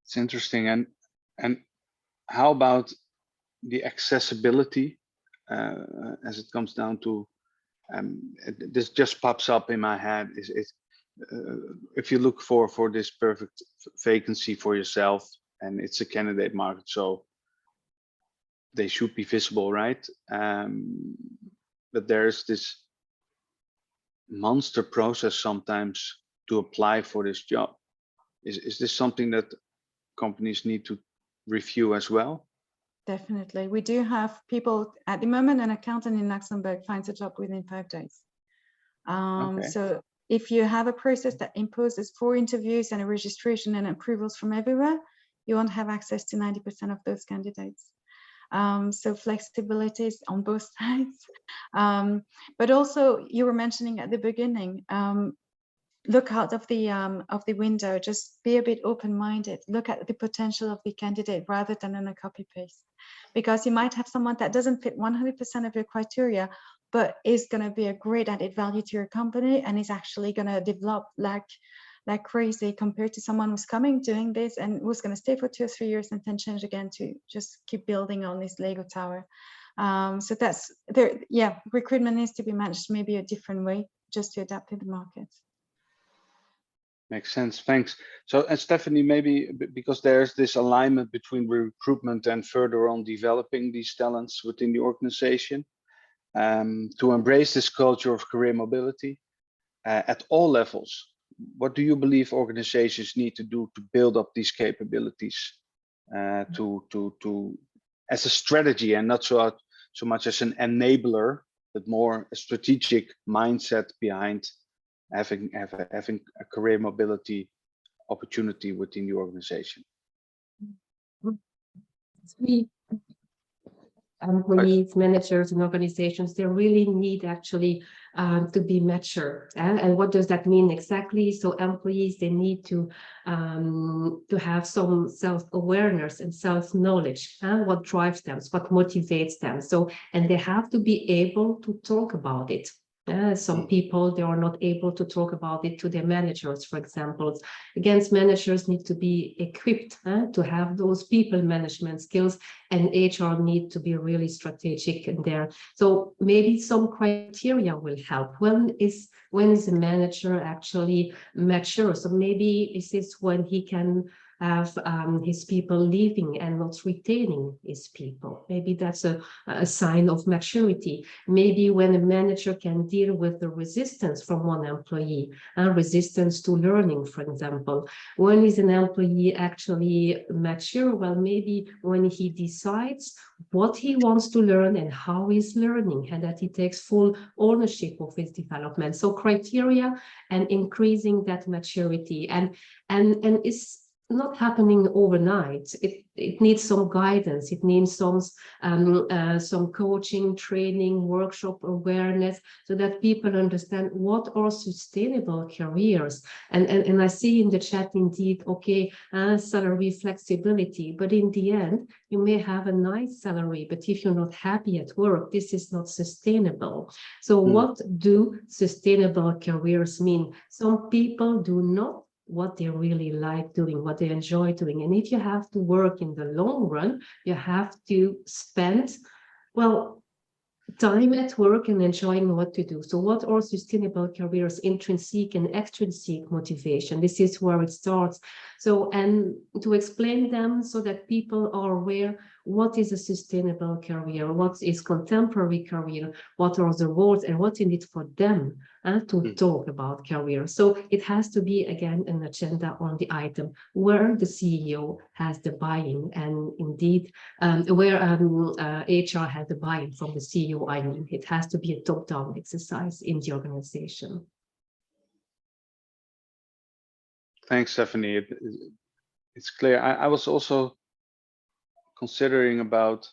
C: It's interesting. And how about the accessibility as it comes down to, this just pops up in my head, is if you look for this perfect vacancy for yourself, and it's a candidate market, so they should be visible, right? But there's this monster process sometimes to apply for this job. Is this something that companies need to review as well?
A: Definitely. We do have people at the moment, an accountant in Luxembourg finds a job within 5 days.
C: Okay.
A: So if you have a process that imposes 4 interviews and a registration and approvals from everywhere, you won't have access to 90% of those candidates. So flexibility is on both sides. But also you were mentioning at the beginning, look out of the window, just be a bit open-minded, look at the potential of the candidate rather than in a copy paste, because you might have someone that doesn't fit 100% of your criteria, but is going to be a great added value to your company and is actually going to develop like crazy compared to someone who's coming doing this and who's going to stay for 2 or 3 years and then change again to just keep building on this Lego tower. So that's there. Yeah, recruitment needs to be managed maybe a different way just to adapt to the market.
C: Makes sense, thanks. So, and Stephanie, maybe because there's this alignment between recruitment and further on developing these talents within the organization, to embrace this culture of career mobility at all levels, what do you believe organizations need to do to build up these capabilities to as a strategy and not so much as an enabler, but more a strategic mindset behind having a career mobility opportunity within the organization?
B: We employees, managers, and organizations, they really need actually to be mature. And what does that mean exactly? So employees, they need to have some self-awareness and self-knowledge, what drives them, what motivates them. So, and they have to be able to talk about it. Some people, they are not able to talk about it to their managers, for example. Again, managers need to be equipped to have those people management skills, and HR need to be really strategic in there. So maybe some criteria will help. When is a manager actually mature? So maybe this is when he can have his people leaving and not retaining his people. Maybe that's a sign of maturity. Maybe when a manager can deal with the resistance from one employee, resistance to learning, for example. When is an employee actually mature? Well, maybe when he decides what he wants to learn and how he's learning, and that he takes full ownership of his development. So criteria and increasing that maturity, and it's not happening overnight. It needs some guidance. It needs some coaching, training, workshop awareness, so that people understand what are sustainable careers. And I see in the chat indeed, okay, salary flexibility, but in the end, you may have a nice salary, but if you're not happy at work, this is not sustainable. So what do sustainable careers mean? Some people do not what they really like doing, what they enjoy doing. And if you have to work in the long run, you have to spend, well, time at work and enjoying what to do. So what are sustainable careers? Intrinsic and extrinsic motivation. This is where it starts. So, and to explain them so that people are aware what is a sustainable career, what is contemporary career, what are the roles, and what's in it for them to talk about career. So it has to be, again, an agenda on the item where the CEO has the buy-in, and indeed where HR has the buy-in from the CEO. I mean, it has to be a top-down exercise in the organization.
C: Thanks, Stephanie. It's clear. I was also considering about,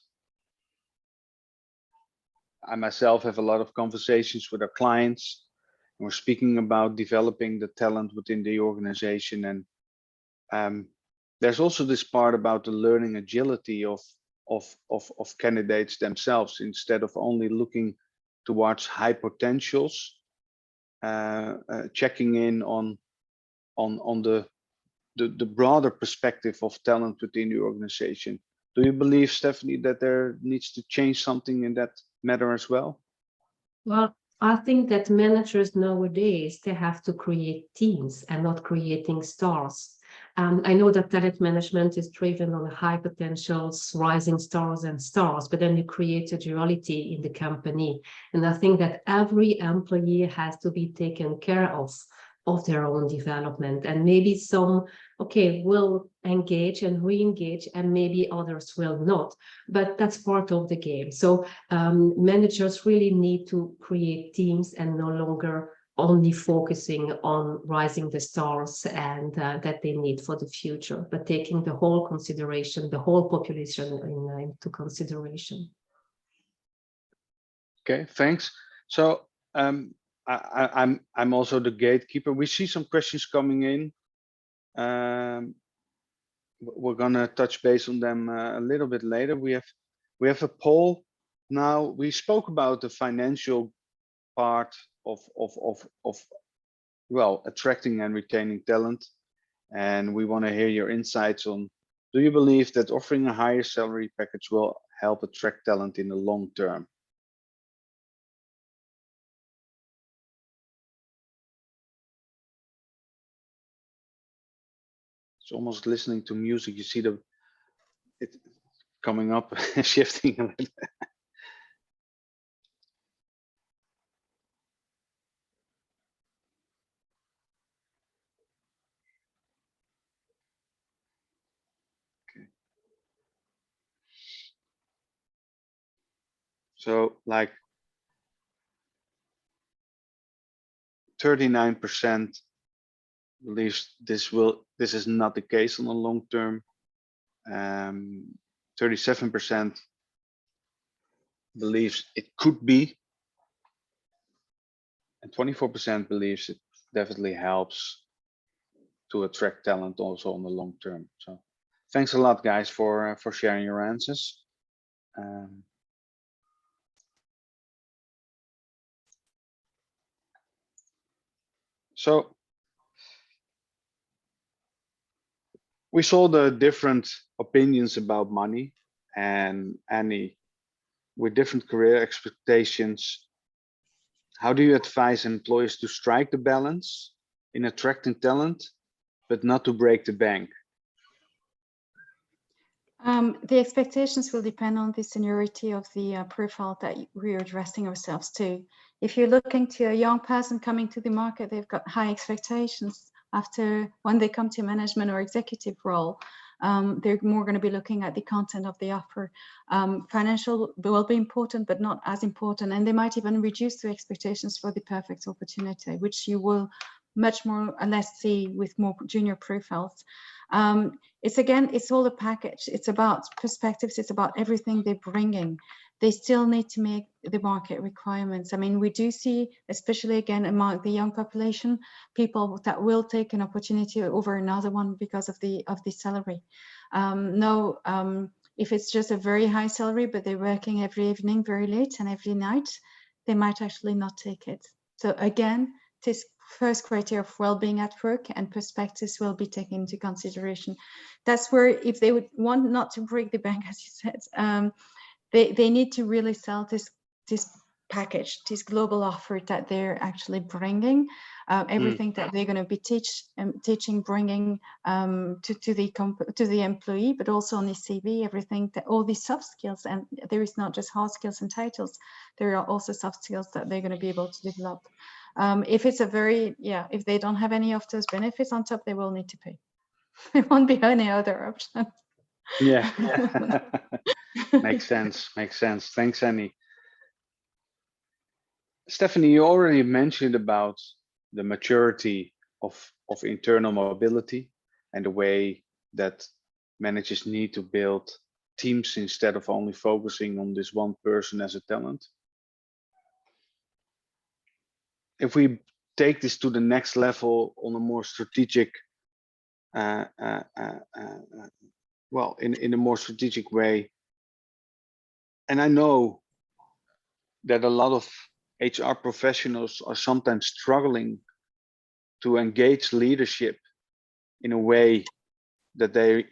C: I myself have a lot of conversations with our clients, and we're speaking about developing the talent within the organization. And there's also this part about the learning agility of candidates themselves, instead of only looking towards high potentials, checking in on the broader perspective of talent within the organization. Do you believe, Stephanie, that there needs to change something in that matter as well?
B: Well, I think that managers nowadays, they have to create teams and not creating stars. I know that talent management is driven on high potentials, rising stars and stars, but then you create a duality in the company. And I think that every employee has to be taken care of their own development. And maybe some, okay, will engage and re-engage, and maybe others will not, but that's part of the game. So managers really need to create teams and no longer only focusing on rising the stars and that they need for the future, but taking the whole consideration, the whole population into consideration.
C: Okay, thanks. So I'm also the gatekeeper. We see some questions coming in. We're gonna touch base on them a little bit later. We have a poll now. We spoke about the financial part of well, attracting and retaining talent, and we want to hear your insights on, do you believe that offering a higher salary package will help attract talent in the long term? It's almost listening to music. You see it coming up, shifting a little. So like 39% believes this is not the case on the long term. 37% believes it could be, and 24% believes it definitely helps to attract talent also on the long term. So thanks a lot, guys, for sharing your answers. So we saw the different opinions about money, and Annie, with different career expectations, how do you advise employers to strike the balance in attracting talent, but not to break the bank?
A: The expectations will depend on the seniority of the profile that we're addressing ourselves to. If you're looking to a young person coming to the market, they've got high expectations. After when they come to management or executive role, they're more going to be looking at the content of the offer. Financial will be important, but not as important. And they might even reduce their expectations for the perfect opportunity, which you will much more or less see with more junior profiles. It's all a package. It's about perspectives. It's about everything they're bringing. They still need to make the market requirements. I mean, we do see, especially again among the young population, people that will take an opportunity over another one because of the salary. If it's just a very high salary, but they're working every evening very late and every night, they might actually not take it. So again, this first criteria of well-being at work and perspectives will be taken into consideration. That's where, if they would want not to break the bank, as you said, they need to really sell this package, this global offer that they're actually bringing, everything that they're going to be teaching, bringing to the employee, but also on the CV, everything, that all these soft skills. And there is not just hard skills and titles, there are also soft skills that they're going to be able to develop. If it's if they don't have any of those benefits on top, they will need to pay. There won't be any other option.
C: Yeah. Makes sense. Thanks, Annie. Stephanie, you already mentioned about the maturity of internal mobility and the way that managers need to build teams instead of only focusing on this one person as a talent. If we take this to the next level on a more strategic, well, in a more strategic way, and I know that a lot of HR professionals are sometimes struggling to engage leadership in a way that they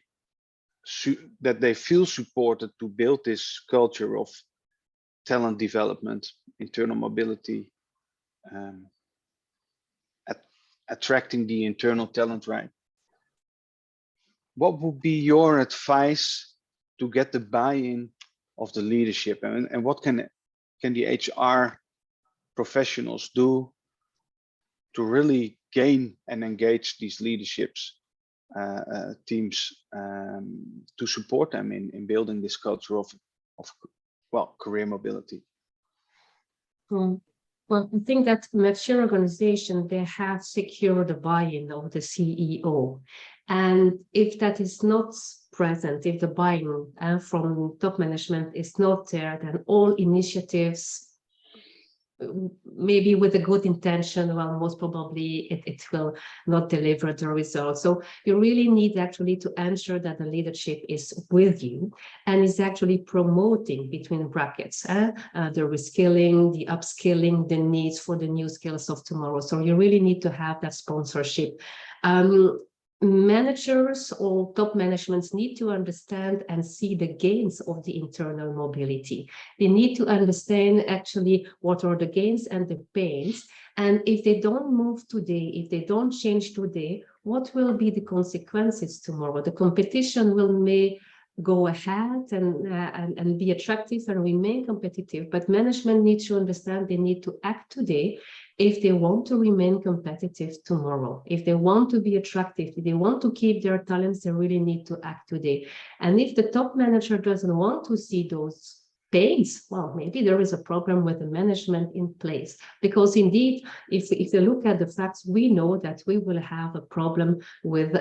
C: feel supported to build this culture of talent development, internal mobility, attracting the internal talent, right? what would be your advice to get the buy-in of the leadership, and what can the HR professionals do to really gain and engage these leaderships teams to support them in building this culture of well, career mobility?
B: Well, I think that mature organization, they have secured the buy-in of the CEO. And if that is not present, if the buy-in from top management is not there, then all initiatives, maybe with a good intention, well, most probably it will not deliver the results. So you really need actually to ensure that the leadership is with you and is actually promoting, between brackets, the reskilling, the upskilling, the needs for the new skills of tomorrow. So you really need to have that sponsorship. Managers or top managements need to understand and see the gains of the internal mobility. They need to understand actually what are the gains and the pains. And if they don't move today, if they don't change today, what will be the consequences tomorrow? The competition may go ahead and be attractive and remain competitive, but management needs to understand they need to act today if they want to remain competitive tomorrow. If they want to be attractive, if they want to keep their talents, they really need to act today. And if the top manager doesn't want to see those pains, well, maybe there is a problem with the management in place. Because indeed, if you look at the facts, we know that we will have a problem with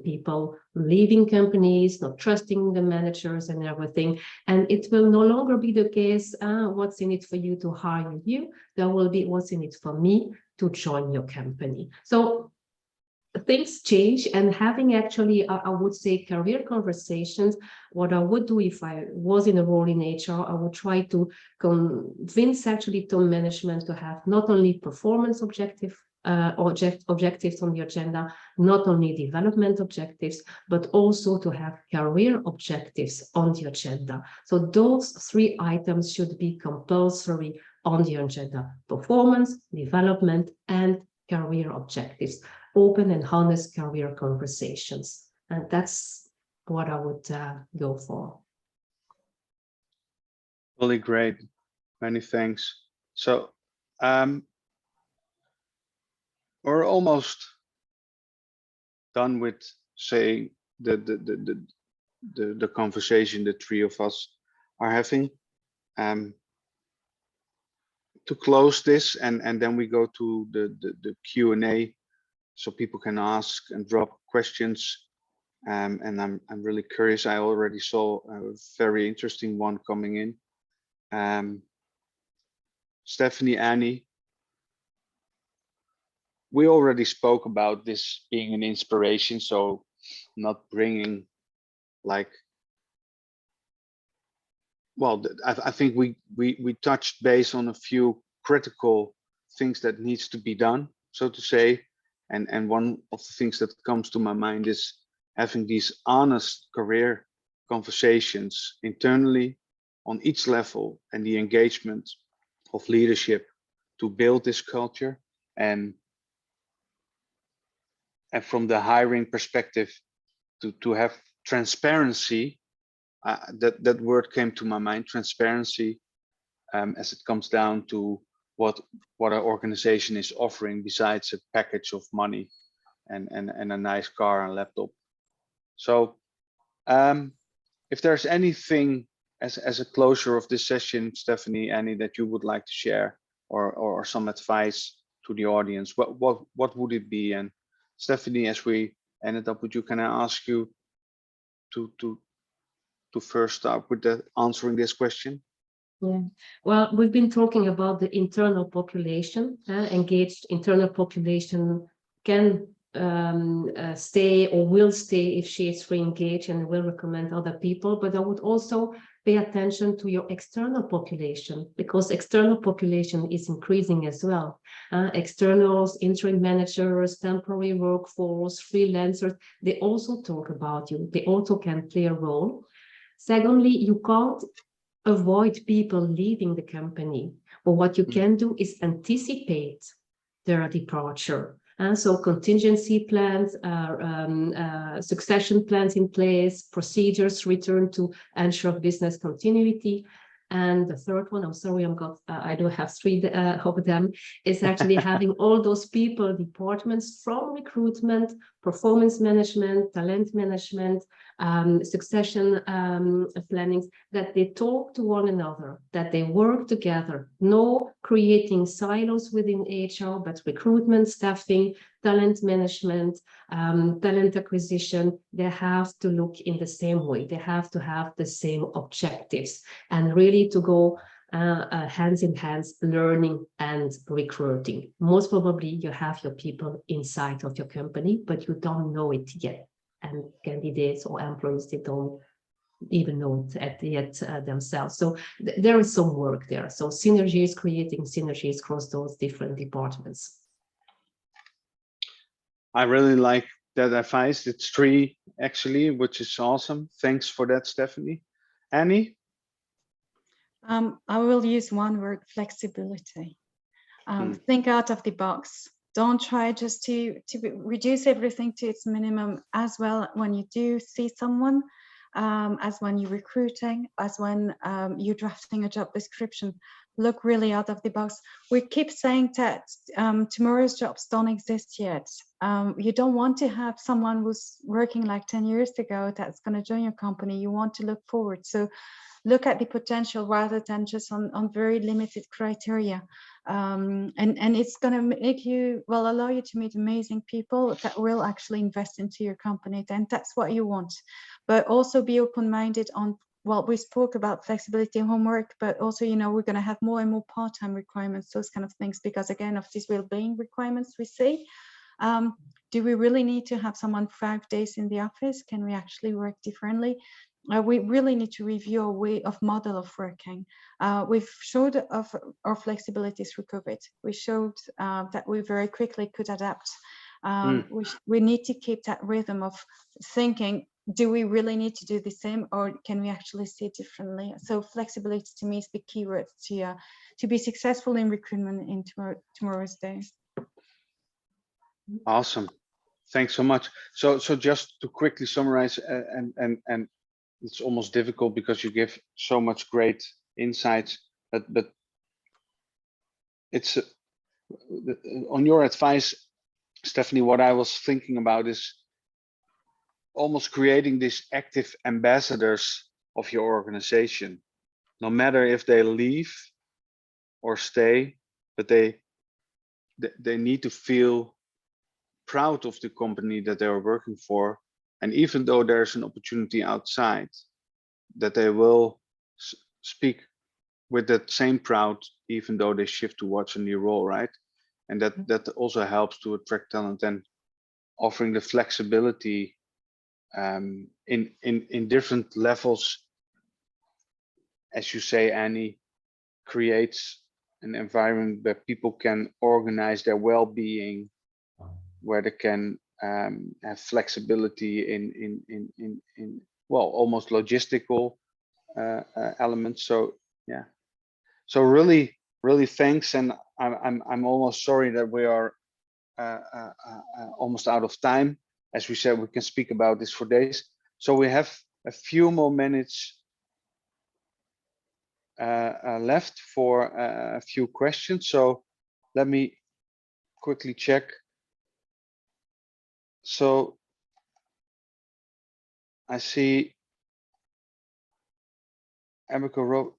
B: people leaving companies, not trusting the managers and everything. And it will no longer be the case, what's in it for you to hire you? There will be what's in it for me to join your company. So things change, and having actually, I would say, career conversations. What I would do if I was in a role in HR, I would try to convince actually top management to have not only performance objectives on the agenda, not only development objectives, but also to have career objectives on the agenda. So those three items should be compulsory on the agenda: performance, development, and career objectives. Open and honest career conversations. And that's what I would go for.
C: Really great. Many thanks. So we're almost done with saying the conversation the three of us are having. To close this, and then we go to the Q&A, so people can ask and drop questions. And I'm really curious. I already saw a very interesting one coming in. Stephanie, Annie, we already spoke about this being an inspiration, so not bringing like, well, I think we touched base on a few critical things that needs to be done, so to say. And one of the things that comes to my mind is having these honest career conversations internally on each level, and the engagement of leadership to build this culture. And from the hiring perspective, to have transparency. That word came to my mind, transparency, as it comes down to what our organization is offering besides a package of money and a nice car and laptop. So if there's anything as a closure of this session, Stephanie, Annie, that you would like to share, or some advice to the audience, what would it be? And Stephanie, as we ended up with you, can I ask you to first start with answering this question?
B: Yeah, well, we've been talking about the internal population. Engaged internal population can stay or will stay if she is re-engaged and will recommend other people. But I would also pay attention to your external population, because external population is increasing as well. Externals, interim managers, temporary workforce, freelancers, they also talk about you. They also can play a role. Secondly, you can't avoid people leaving the company, but what you can do is anticipate their departure. And so contingency plans, succession plans in place, procedures return to ensure business continuity. And the third one, I'm sorry, I do have three of them, is actually having all those people, departments from recruitment, performance management, talent management, succession plannings, that they talk to one another, that they work together, no creating silos within HR, but recruitment, staffing, talent management, talent acquisition, they have to look in the same way. They have to have the same objectives and really to go hands in hands, learning and recruiting. Most probably you have your people inside of your company, but you don't know it yet. And candidates or employees, they don't even know it yet themselves. So there is some work there. So synergies, creating synergies across those different departments.
C: I really like that advice. It's 3 actually, which is awesome. Thanks for that, Stephanie. Annie?
A: I will use one word: flexibility. Think out of the box. Don't try just to reduce everything to its minimum as well when you do see someone, as when you're recruiting, as when you're drafting a job description. Look really out of the box. We keep saying that tomorrow's jobs don't exist yet. You don't want to have someone who's working like 10 years ago that's going to join your company. You want to look forward. So look at the potential rather than just on very limited criteria. And it's going to make you, allow you to meet amazing people that will actually invest into your company. Then that's what you want. But also be open-minded on, we spoke about flexibility and homework, but also, we're going to have more and more part-time requirements, those kind of things, because again, of these well-being requirements we see. Do we really need to have someone 5 days in the office? Can we actually work differently? We really need to review our way of model of working. We've showed of our flexibility through COVID. We showed that we very quickly could adapt. We need to keep that rhythm of thinking, do we really need to do the same, or can we actually see it differently? So flexibility to me is the key word to be successful in recruitment in tomorrow's days.
C: Awesome. Thanks so much. So just to quickly summarize, and it's almost difficult because you give so much great insights, but it's on your advice, Stephanie, what I was thinking about is almost creating these active ambassadors of your organization, no matter if they leave or stay, but they need to feel proud of the company that they are working for. And even though there's an opportunity outside, that they will speak with that same proud, even though they shift towards a new role, right? And that also helps to attract talent, and offering the flexibility in different levels, as you say, Annie, creates an environment where people can organize their well-being, where they can have flexibility in almost logistical elements. So yeah, so really thanks. And I'm almost sorry that we are almost out of time. As we said, we can speak about this for days. So we have a few more minutes left for a few questions. So let me quickly check. So I see Erica wrote,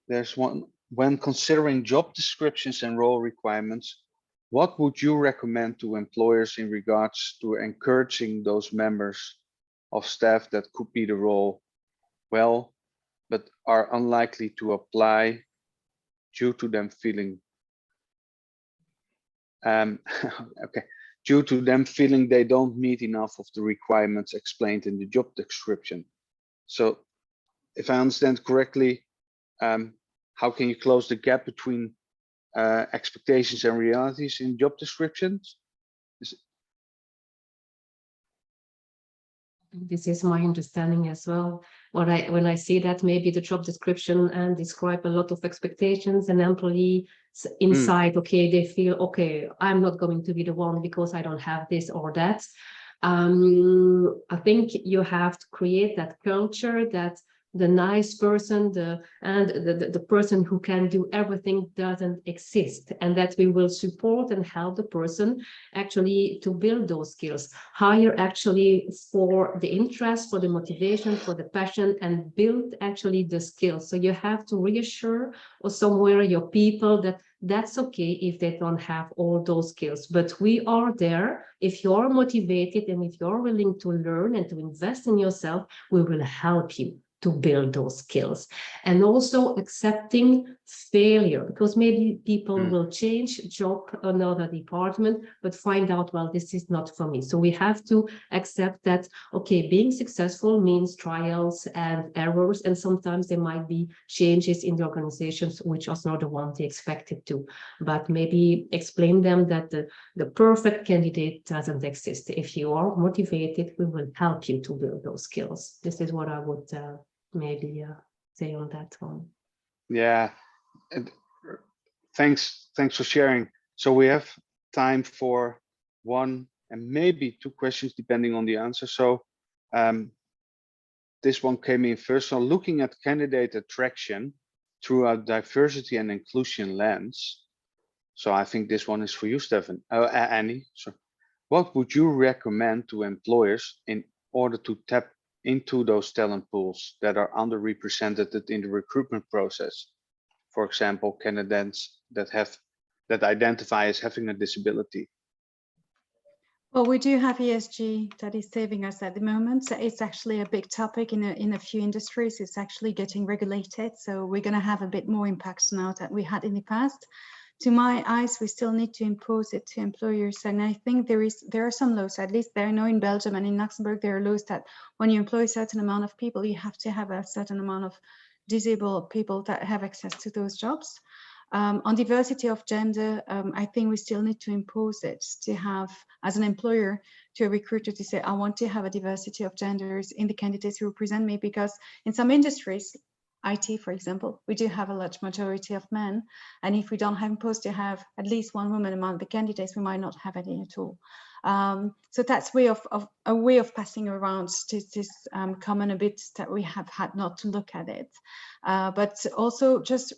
C: there's one: when considering job descriptions and role requirements, what would you recommend to employers in regards to encouraging those members of staff that could be the role well, but are unlikely to apply due to them feeling due to them feeling they don't meet enough of the requirements explained in the job description? So if I understand correctly, how can you close the gap between expectations and realities in job descriptions?
B: This is my understanding as well. When I see that maybe the job description and describe a lot of expectations and employee inside, okay, they feel, okay, I'm not going to be the one because I don't have this or that. I think you have to create that culture that the nice person, the person who can do everything doesn't exist, and that we will support and help the person actually to build those skills, hire actually for the interest, for the motivation, for the passion, and build actually the skills. So you have to reassure or somewhere your people that that's okay if they don't have all those skills, but we are there. If you're motivated and if you're willing to learn and to invest in yourself, we will help you to build those skills. And also accepting failure, because maybe people will change job, another department, but find out, well, this is not for me. So we have to accept that, okay, being successful means trials and errors, and sometimes there might be changes in the organizations which are not the one they expected to, but maybe explain them that the perfect candidate doesn't exist. If you are motivated, we will help you to build those skills. This is what I would maybe say on that one.
C: Yeah, and thanks for sharing. So we have time for one and maybe two questions depending on the answer. So this one came in first. So looking at candidate attraction through a diversity and inclusion lens. So I think this one is for you, Stefan. Annie. So what would you recommend to employers in order to tap into those talent pools that are underrepresented in the recruitment process? For example, candidates that identify as having a disability.
A: Well, we do have ESG that is saving us at the moment. So it's actually a big topic in a few industries. It's actually getting regulated. So we're going to have a bit more impact now than we had in the past. To my eyes, we still need to impose it to employers. And I think there are some laws, at least there are no in Belgium and in Luxembourg, there are laws that when you employ a certain amount of people, you have to have a certain amount of disabled people that have access to those jobs. On diversity of gender, I think we still need to impose it, to have, as an employer, to a recruiter to say, I want to have a diversity of genders in the candidates who represent me, because in some industries, IT, for example, we do have a large majority of men. And if we don't have imposed to have at least one woman among the candidates, we might not have any at all. So that's a way of passing around this common a bit that we have had not to look at it. But also just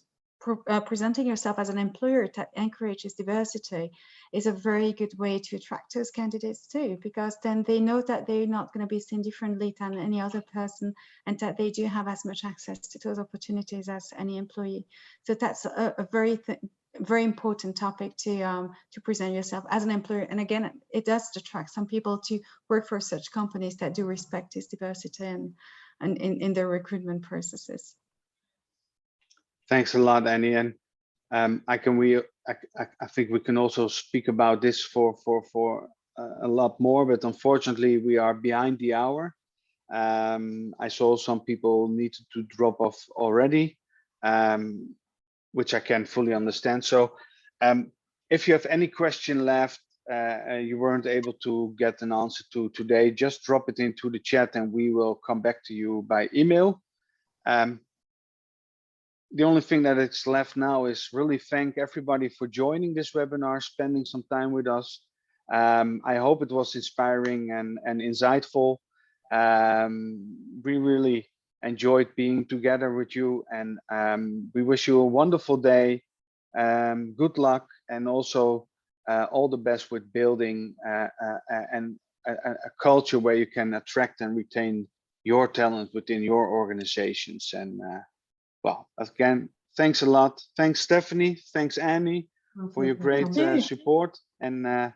A: presenting yourself as an employer that encourages diversity is a very good way to attract those candidates too, because then they know that they're not going to be seen differently than any other person, and that they do have as much access to those opportunities as any employee. So that's a very important topic to present yourself as an employer. And again, it does attract some people to work for such companies that do respect this diversity and in their recruitment processes.
C: Thanks a lot, Annie. And I think we can also speak about this for a lot more, but unfortunately we are behind the hour. I saw some people needed to drop off already, which I can fully understand. So if you have any question left, you weren't able to get an answer to today, just drop it into the chat and we will come back to you by email. The only thing that is left now is really thank everybody for joining this webinar, spending some time with us. I hope it was inspiring and insightful. We really enjoyed being together with you, and we wish you a wonderful day. Good luck, and also all the best with building a culture where you can attract and retain your talent within your organizations. And well, again, thanks a lot. Thanks, Stephanie. Thanks, Annie, for your great support. And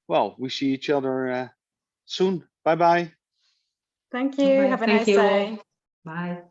C: well, we see each other soon. Bye-bye.
A: Thank you. Have a nice day.
B: Bye.